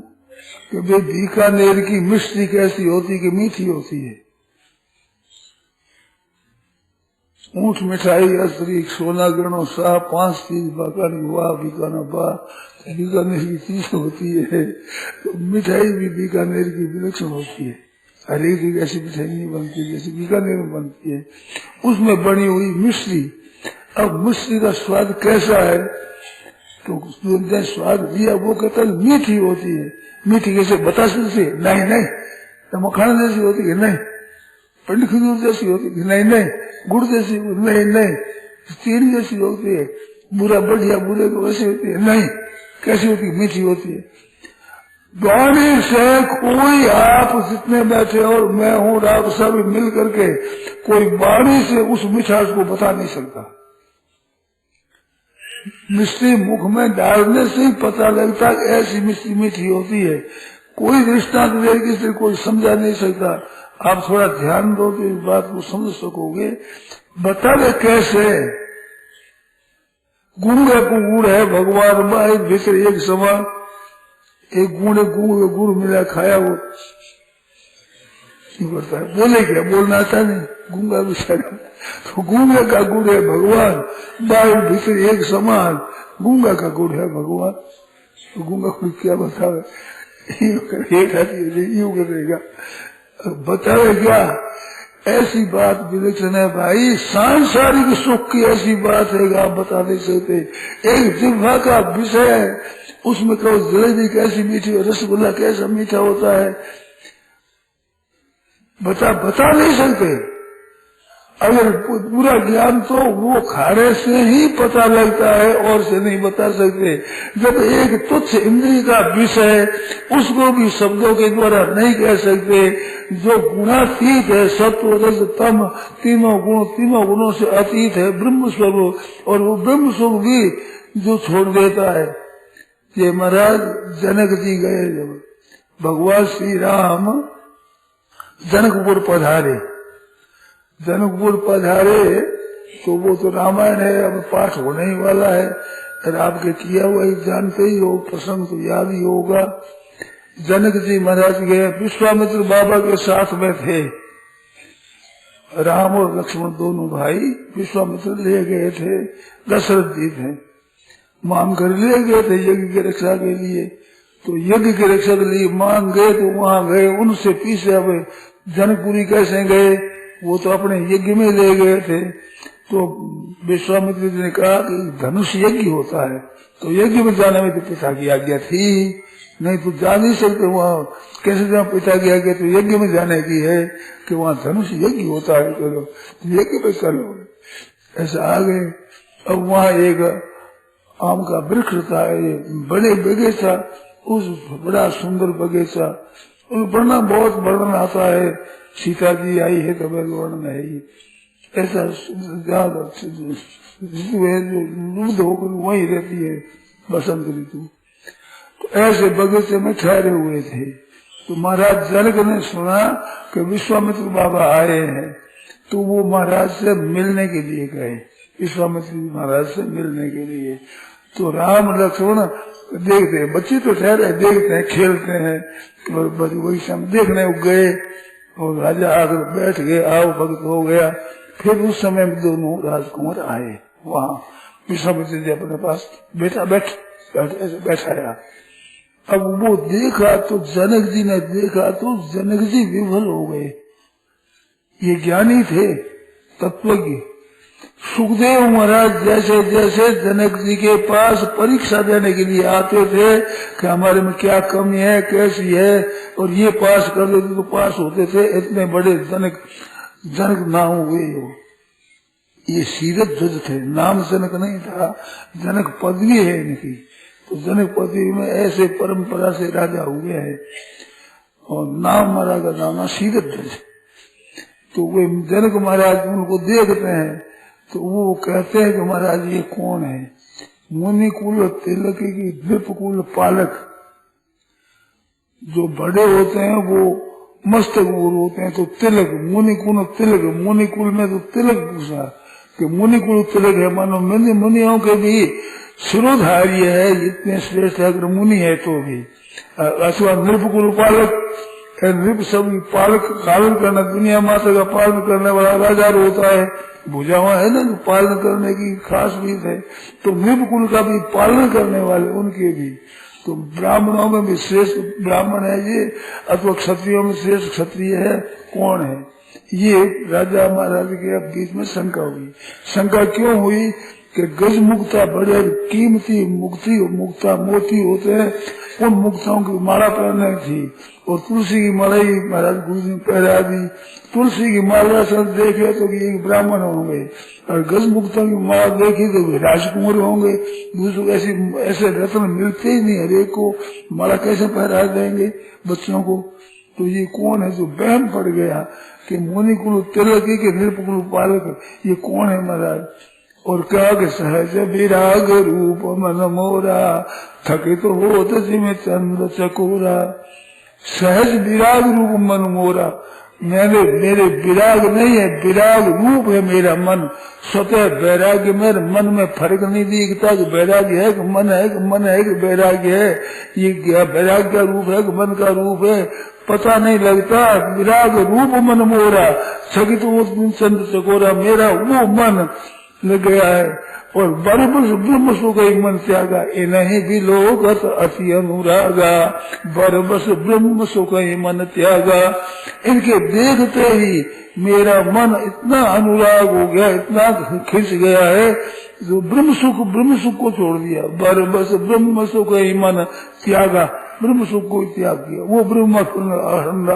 कि भाई बीकानेर की मिष्टी कैसी होती कि मीठी होती है। ऊंट मिठाई असरी सोना गणो शाह 5 चीज बाकानी हुआ बीकाना बा, बीकानेर की चीज होती है। तो मिठाई भी बीकानेर की विलक्षण होती है, हर एक की ऐसी मिठाई नहीं बनती जैसे बीकानेर में बनती है, उसमें बनी हुई मिश्री। अब मिश्री का स्वाद कैसा है, तो जो स्वाद दिया वो कहता है मीठी होती है। मीठी कैसे बता सकते? नहीं नहीं। तो मखाना जैसी होती है? नहीं। पंडित खजूर जैसी होती है? नहीं नहीं। गुड़ जैसी? नहीं नहीं। चीनी जैसी होती है? बुरा बढ़िया बुरे को वैसी होती है? नहीं। कैसी होती है? मीठी होती है। वाणी से कोई, आप जितने बैठे और मैं हूँ, आप सब मिल करके कोई वाणी से उस मिठास को बता नहीं सकता। मिष्टी मुख में डालने से ही पता लगता है ऐसी मिष्टी मीठी होती है। कोई दृष्टांत देने से कोई समझा नहीं सकता। आप थोड़ा ध्यान दो तो इस बात को समझ सकोगे। बता दे कैसे। गुड़ को गुड़ है भगवान माए भीतर एक समान, एक गुड़ मिला खाया वो बढ़ता है। बोले क्या? बोलना आता नहीं, गूंगा बेचारा। तो गूंगे का गुड़ है भगवान, बाहर भीतर एक समान, गूंगा का गुड़ है भगवान। तो गूंगा को क्या बतावे? यूं करेगा, बतावे क्या? ऐसी बात विलक्षण है भाई। सांसारिक सुख की ऐसी बात है आप बता नहीं सकते। एक जिह्वा का विषय है, उसमें कहो जलेबी कैसी मीठी, रसगुल्ला कैसा मीठा होता है, बता नहीं सकते। अगर पूरा ज्ञान तो वो खाने से ही पता लगता है और से नहीं बता सकते। जब एक तुच्छ इंद्रिय का विषय, उसको भी शब्दों के द्वारा नहीं कह सकते। जो गुणातीत है, सत्व रज तम, तीनों गुणों से अतीत है ब्रह्म स्वरूप, और वो ब्रह्म स्वरूप भी जो छोड़ देता है। ये महाराज जनक जी गए, जब भगवान श्री राम जनकपुर पधारे, तो वो तो रामायण है, अब पाठ होने ही वाला है। और आपके किया हुआ ही जानते ही हो, प्रसंग तो याद ही होगा। जनक जी महाराज गए, विश्वामित्र बाबा के साथ में थे। राम और लक्ष्मण दोनों भाई विश्वामित्र ले गए थे, दशरथ जी थे, मान कर ले गए थे यज्ञ की रक्षा के लिए। तो यज्ञ की रक्षा के लिए मांग गए, तो वहां गए, उनसे पीछे अब जनकपुरी कैसे गए, वो तो अपने यज्ञ में ले गए थे। तो विश्वामित्र जी ने कहा कि धनुष यज्ञ होता है, तो यज्ञ में जाने में तो पिता की आज्ञा थी, नहीं तो जा नहीं सकते वहाँ, कैसे जहाँ पिता की आज्ञा तो यज्ञ में जाने की है कि वहाँ धनुष यज्ञ होता है, चलो यज्ञ पे चलो। ऐसा आ गए। अब वहाँ एक आम का वृक्ष था, बड़े बगीचा, उस बड़ा सुंदर बगीचा, वर्णन बहुत वर्णन आता है, सीता जी आई है तो वर्णन है ही, ऐसा ज्यादा लुब्ध होकर वही रहती है बसंत ऋतु। तो ऐसे बगीचे में ठहरे हुए थे, तो महाराज जनक ने सुना कि विश्वामित्र बाबा आए हैं, तो वो महाराज से मिलने के लिए गए, विश्वामित्र महाराज से मिलने के लिए। तो राम लक्ष्मण देखते हैं, बच्चे तो ठहरे देखते हैं, खेलते हैं, और वही समय देखने गए, और राजा आकर बैठ गए, आओ भक्त हो गया। फिर उस समय में दोनों राजकुमार आए वहाँ, विश्वामित्र जी अपने पास बेटा बैठाया। अब वो देखा तो जनक जी ने देखा तो जनक जी विफल हो गए। ये ज्ञानी थे, तत्वज्ञ। सुखदेव महाराज जैसे जैसे जनक जी के पास परीक्षा देने के लिए आते थे कि हमारे में क्या कमी है, कैसी है, और ये पास कर देते तो पास होते थे। इतने बड़े जनक नाम हुए हो, ये सीरत ध्वज थे, नाम जनक नहीं था, जनक पदवी है इनकी। तो जनक पदवी में ऐसे परंपरा से राजा हुए हैं, और नाम महाराज का नाम सीरत ध्वज। तो वे जनक महाराज उनको देखते हैं, तो वो कहते हैं कि महाराज ये कौन है? मुनि कुल तिलक की द्वीप कुल पालक। जो बड़े होते हैं वो मस्तक गुरु होते हैं, तो तिलक मुनि कुल तिलक, मुनि कुल में तो तिलक पूछा कि मुनि कुल तिलक है, मानो मुनियों के भी शिरोधार्य है, इतने श्रेष्ठ है अगर मुनि है तो भी। अथवा नृप कुल पालक, नृप सब पालक पालन करना, दुनिया माता का पालन करने वाला राजा होता है, भुजावा है ना, पालन करने की खास चीज है। तो नृप कुल का भी पालन करने वाले उनके भी, तो ब्राह्मणों में भी श्रेष्ठ ब्राह्मण है ये, अथवा क्षत्रियों में श्रेष्ठ क्षत्रिय है कौन है? ये राजा महाराज के बीच में शंका हुई। शंका क्यों हुई कि गज मुक्ता बड़े कीमती मुक्ता मोती होते हैं, उन मुक्ताओं की माला पहननी थी, और तुलसी की माला ही महाराज गुरु जी पहरा दी। तुलसी की माला से देखे तो ये ब्राह्मण होंगे, और गज मुक्ता की माला देखी तो राजकुमार होंगे। दूसरों ऐसे रत्न मिलते ही नहीं, हरेक को माला कैसे पहरा देंगे बच्चों को? तो ये कौन है? जो बहम पड़ गया कि मुनि कुल तिलक के नृप कुल पालक, ये कौन है महाराज? और क्या कि सहज विराग रूप मन मोरा, थकित हो जिमे चंद्र चकोरा। सहज विराग रूप मन मोरा, मेरे विराग नहीं है, विराग रूप है मेरा मन। स्वतः वैराग्य मेरे मन में फर्क नहीं दिखता कि वैराग्य है कि मन है, कि मन है कि वैराग्य है। ये क्या वैराग्य का रूप है कि मन का रूप है, पता नहीं लगता। विराग रूप मन मोरा, थकित हो चंद्र चकोरा, मेरा वो मन लग गया है। और बरबस ब्रह्म सुख मन त्यागा, इन्हीं भी लोग अति अनुरागा। बरबस ब्रह्म सुख मन त्यागा, इनके देखते ही मेरा मन इतना अनुराग हो गया, इतना खिंच गया है, जो ब्रह्म सुख को छोड़ दिया। बरबस ब्रह्म सुख मन त्यागा, ब्रह्म सुख को त्याग दिया, वो ब्रह्म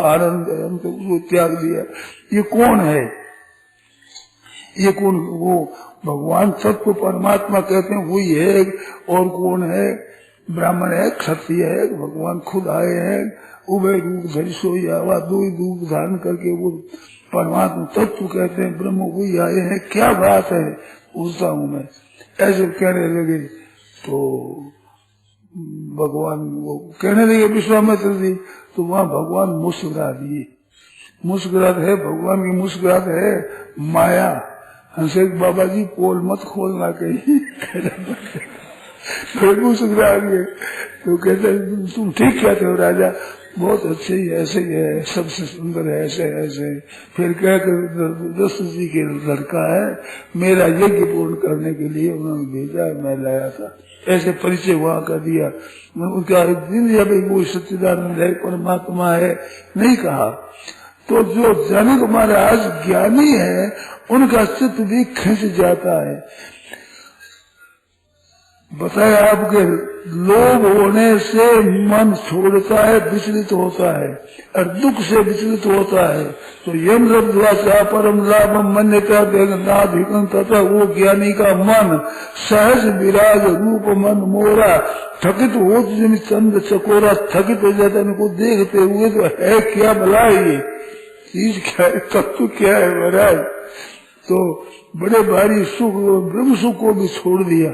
आनंद को त्याग दिया। ये कौन है? ये कौन? वो भगवान तत्व परमात्मा कहते हैं वही है। और कौन है? ब्राह्मण है, क्षत्रिय है, भगवान खुद आए हैं, उभय रूप धरि सोई आवा, दो रूप धारण करके वो परमात्मा तत्व कहते हैं, ब्रह्म वही आए हैं। क्या बात है? पूछता हूँ मैं। ऐसे कहने लगे तो भगवान वो कहने लगे विश्वामित्र जी, तो वहाँ भगवान मुस्कुरा दिए। मुस्कुरात है भगवान की, मुस्कुरात है माया। हंसे बाबा जी पोल मत खोलना कहीं, फिर मुस्कुरा दिए। तो कहते तुम ठीक कहते हो राजा, बहुत अच्छे ही ऐसे ही है, सबसे सुंदर है, ऐसे ऐसे। फिर कहकर दशरथ जी के लड़का है, मेरा यज्ञ पूर्ण करने के लिए उन्होंने भेजा, मैं लाया था। ऐसे परिचय वहां कर दिया। उनका दिन दिया भाई वो सच्चिदानंद है, परमात्मा है, नहीं कहा। तो जो जनक महाराज ज्ञानी है उनका चित्त भी खिंच जाता है। बताया आपके लोभ होने से मन छोड़ता है, विचलित होता है, और दुख से विचलित होता है। तो यम रब्द्वाचा परम लाभ मन्यता देगनाधिकं तथा वो ज्ञानी का मन सहज विराग रूप मन मोरा थकित हो जिन चंद चकोरा थकित हो जाता है। उनको देखते हुए तो है क्या भला ये चीज, क्या है, तत्व क्या है महाराज। तो बड़े भारी सुख ब्रह्म सुख को भी छोड़ दिया।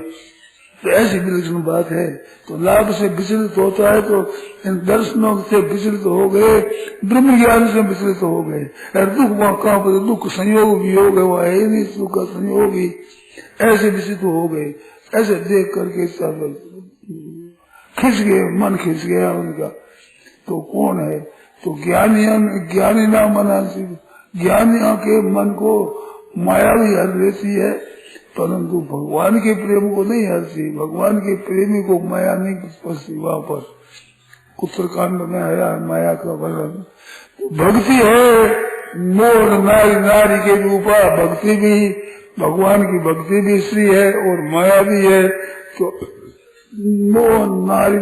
तो ऐसी विलक्षण बात है। तो लाभ से विचलित होता है, तो इन दर्शनों से विचलित हो गए, ब्रह्म ज्ञान से विचलित हो गए। और दुख वहाँ कहाँ पर, दुख संयोग भी हो गए, वहाँ है नहीं सुख का संयोग ही, ऐसे विचलित हो गए। ऐसे देख करके सब खिंच गए, मन खिंच गया उनका। तो कौन है? तो ज्ञानी ना मना, ज्ञानियों के मन को माया भी हर लेती है, परंतु भगवान के प्रेम को नहीं हरती। भगवान के प्रेमी को माया नहीं पसती। वहां पर उत्तरकांड में आया माया का वर्णन। भक्ति है मोह नारी, नारी के रूपा भक्ति भी, भगवान की भक्ति भी स्त्री है और माया भी है। तो मोह नारी,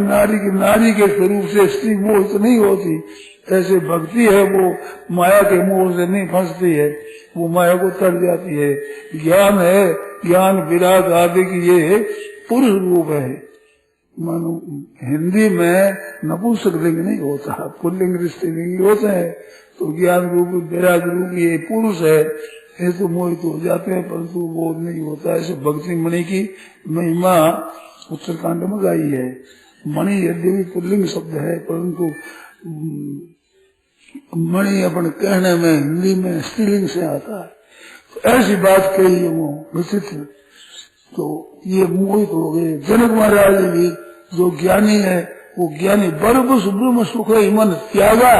नारी के स्वरूप से स्त्री मोह तो नहीं होती। ऐसे भक्ति है वो माया के मोह से नहीं फंसती है, वो माया को तर जाती है। ज्ञान है, ज्ञान विराग आदि की ये पुरुष रूप है। मानो हिंदी में नपुंसक लिंग नहीं होता, पुल्लिंग स्त्रीलिंग होते हैं। तो ज्ञान रूप विराग रूप ये पुरुष है। ये तो मोहित हो जाते हैं, परंतु वो नहीं होता। ऐसे भक्ति मणि की महिमा उत्तरकांड में गाई है। मणि यद्यपि पुल्लिंग शब्द है, परंतु मणि अपन कहने में हिंदी में स्त्रीलिंग से आता है। तो ऐसी बात कही है वो विचित्र। तो ये मोहित हो गए। जनक महाराज भी जो ज्ञानी है, वो ज्ञानी ब्रह्म सुख मन त्यागा,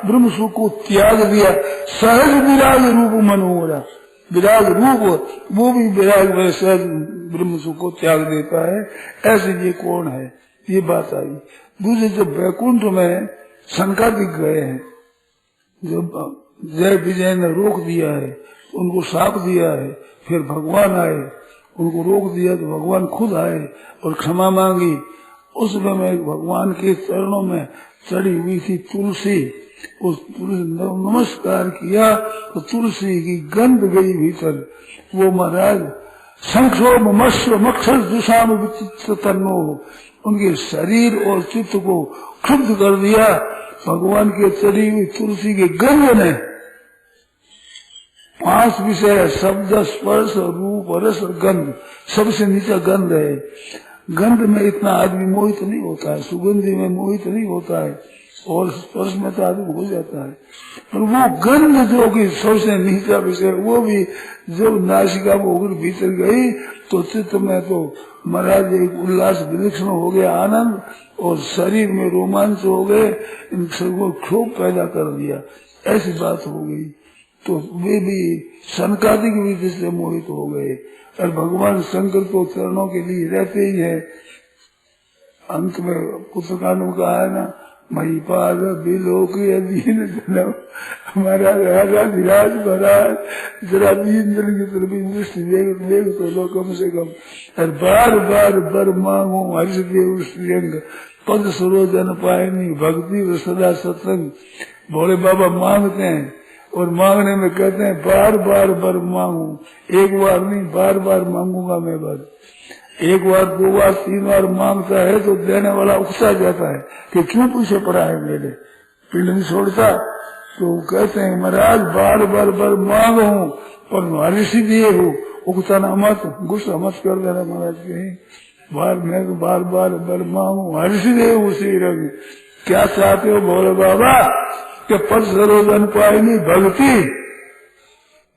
ब्रह्म सुख को त्याग दिया। सहज विराग रूप मन हो रहा, विराग रूप वो भी विराग में सहज ब्रह्म सुख को त्याग देता है। ऐसे ये कौन है, ये बात आई। दूसरे जब वैकुंठ में शंकादिक गए हैं, जब जय विजय ने रोक दिया है, उनको साप दिया है, फिर भगवान आए, उनको रोक दिया तो भगवान खुद आए और क्षमा मांगी। उस समय भगवान के चरणों में चढ़ी हुई थी तुलसी, उस तुलसी नमस्कार किया तो तुलसी की गंध गई भीतर। वो महाराज संक्षोभ मत्स्य मक्षर दुषाम विचित्र तन्नो, उनके शरीर और चित्त को क्षुब्ध कर दिया भगवान के चढ़ी हुई तुलसी के गंध ने। 5 विषय शब्द स्पर्श रूप रस गंध, सबसे नीचा गंध है। गंध में इतना आदमी मोहित नहीं होता है, सुगंधी में मोहित नहीं होता है, और स्पर्श में तो आदमी हो जाता है। पर वो गंध जो कि सबसे नीचा विषय, वो भी जब नासिका में होकर भीतर गई तो चित्त में तो महाराज एक उल्लास विलक्षण हो गया, आनंद, और शरीर में रोमांच हो गए, इन सबको क्षोभ पैदा कर दिया। ऐसी बात हो गई। तो वे भी शंकादिक विधि से मोहित हो गए। और भगवान शंकर तो चरणों के लिए रहते ही है। अंत में पुस्तकांड में कहा है ना, महिपाल बिलोक अधीन जन्म, हमारा राजा विराज महाराज जरा दीन जन की तरफ दृष्टि देख तो लो कम से कम। और बार बार बर मांगो हरिदेव श्रीअंग पद सरोजन पायनी भक्ति व सदा सत्संग। भोले बाबा मांगते हैं और मांगने में कहते हैं बार बार बर मांगू, एक बार नहीं बार बार मांगूंगा मैं बर। एक बार 2 बार 3 बार मांगता है तो देने वाला उकसा जाता है कि क्यों पीछे पड़ा है, मेरे पिंड नहीं छोड़ता। तो कहते हैं महाराज बार बार बर मांगू पर ऋषि दिए हो, उकसाना मत, गुस्सा मत कर देना महाराज। कहीं बार मैं तो बार बार बर मांगू ऋषि दे उसी रंग। क्या चाहते हो भोले बाबा के पद सरोजन पायनी भक्ति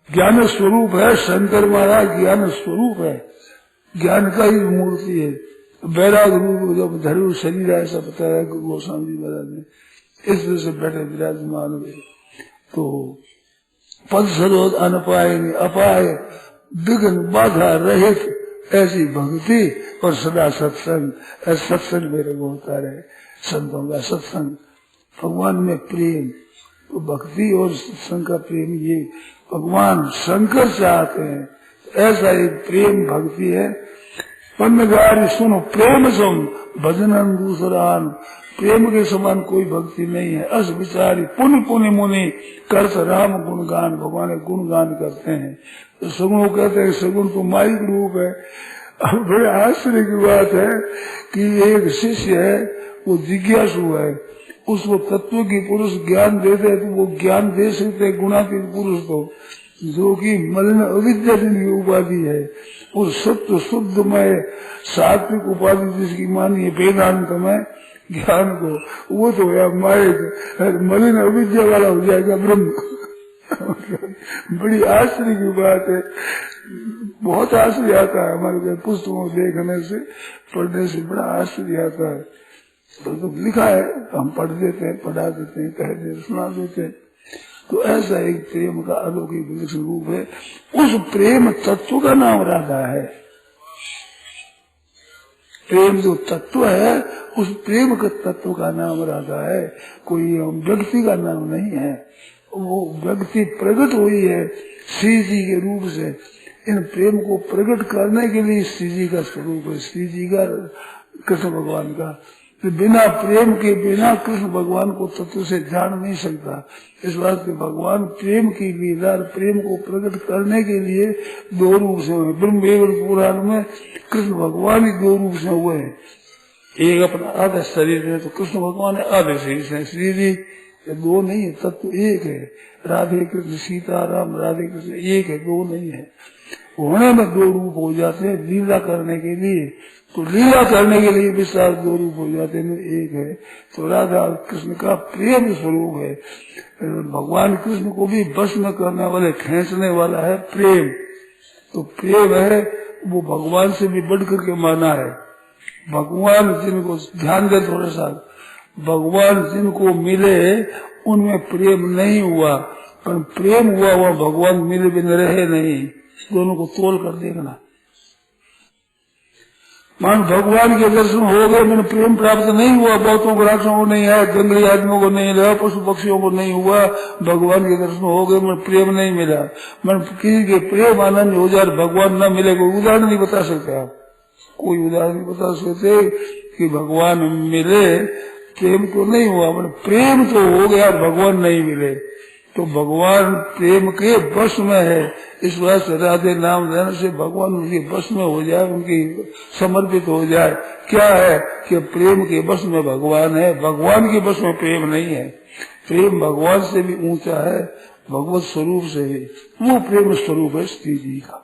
ज्ञान स्वरूप है। शंकर महाराज ज्ञान स्वरूप है, ज्ञान का ही मूर्ति है। वैराग रूप जब धरू शरीर ऐसा बताया गोस्वामी जी महाराज ने, इस तरह से बैठे विराजमान हुए। तो पद सरोज अनपाय अपाय विघ्न बाधा रहित ऐसी भक्ति और सदा सत्संग, सत्संग मेरे को होता रहे, संतों का सत्संग, भगवान में प्रेम। तो भक्ति और सत्संग का प्रेम ये भगवान शंकर चाहते हैं। ऐसा एक प्रेम भक्ति है। पन्नगारी सुनो प्रेम सुन भजनन दूसरान, प्रेम के समान कोई भक्ति नहीं है। अस विचारी पुण्य पुण्य मुनि करत राम गुणगान, भगवान गुणगान करते हैं। तो सगुण कहते हैं सगुण तो माइक रूप है। अब बड़े आश्चर्य की बात है कि एक शिष्य है, वो जिज्ञासु है, उसको तत्व की पुरुष ज्ञान देते हैं तो वो ज्ञान दे सकते गुणातीत पुरुष को, जो कि मलिन अविद्या की उपाधि है, और सत्य शुद्धमय सात्विक उपाधि जिसकी मानी है वेदांत में ज्ञान को, वो तो माइक मलिन अविद्या वाला हो जाएगा ब्रह्म। बड़ी आश्चर्य की बात है। बहुत आश्चर्य आता है हमारे पुस्तकों देखने से, पढ़ने से बड़ा आश्चर्य आता है। तो लिखा है हम पढ़ देते हैं, पढ़ा देते हैं, कह देते, सुना देते हैं। तो ऐसा एक प्रेम का अलौकिक विलक्षण रूप है। उस प्रेम तत्व का नाम राधा है। प्रेम जो तत्व है उस प्रेम के तत्व का नाम राधा है, कोई व्यक्ति का नाम नहीं है। वो व्यक्ति प्रकट हुई है श्री जी के रूप से। इन प्रेम को प्रकट करने के लिए श्री जी का स्वरूप है, श्री जी का, कृष्ण भगवान का। तो बिना प्रेम के बिना कृष्ण भगवान को तत्व से जान नहीं सकता। इस बात से भगवान प्रेम की लीला, प्रेम को प्रकट करने के लिए दो रूप से हुए। ब्रह्मवेद पुराण में कृष्ण भगवान ही दो रूप से हुए हैं। एक अपना आधे शरीर है तो कृष्ण भगवान आधे शरीर से, श्री जी दो नहीं है, तत्व एक है। राधे कृष्ण सीताराम, राधे कृष्ण एक है, दो नहीं है। होने में दो रूप हो जाते हैं लीला करने के लिए, तो लीला करने के लिए विशाल दो रूप हो जाते हैं, एक है। तो राधा कृष्ण का प्रेम स्वरूप है। भगवान कृष्ण को भी बस में करने वाले, खींचने वाला है प्रेम। तो प्रेम है वो भगवान से भी बढ़ करके माना है। भगवान जिनको ध्यान दे थोड़ा सा, भगवान जिनको मिले उनमें प्रेम नहीं हुआ, पर प्रेम हुआ हुआ भगवान मिले बिन रहे नहीं। दोनों को तोल कर देखना। मान भगवान के दर्शन हो गए, मैंने प्रेम प्राप्त नहीं हुआ, बहुतों को राक्षसों को नहीं है, जंगली आदमियों को नहीं मिला, पशु पक्षियों को नहीं हुआ, भगवान के दर्शन हो गए, मैंने प्रेम नहीं मिला। मैं किसी के प्रेम आनंद हो जाए भगवान न मिले, कोई उदाहरण नहीं बता सकते आप, कोई उदाहरण नहीं बता सकते कि भगवान मिले, प्रेम तो नहीं हुआ, मैंने प्रेम तो हो गया, भगवान नहीं मिले। तो भगवान प्रेम के वश में है। इस वजह से राधे नाम लेने से भगवान उनके वश में हो जाए, उनकी समर्पित हो जाए। क्या है कि प्रेम के वश में भगवान है, भगवान के वश में प्रेम नहीं है। प्रेम भगवान से भी ऊंचा है, भगवत स्वरूप से भी। वो प्रेम स्वरूप है श्री जी का।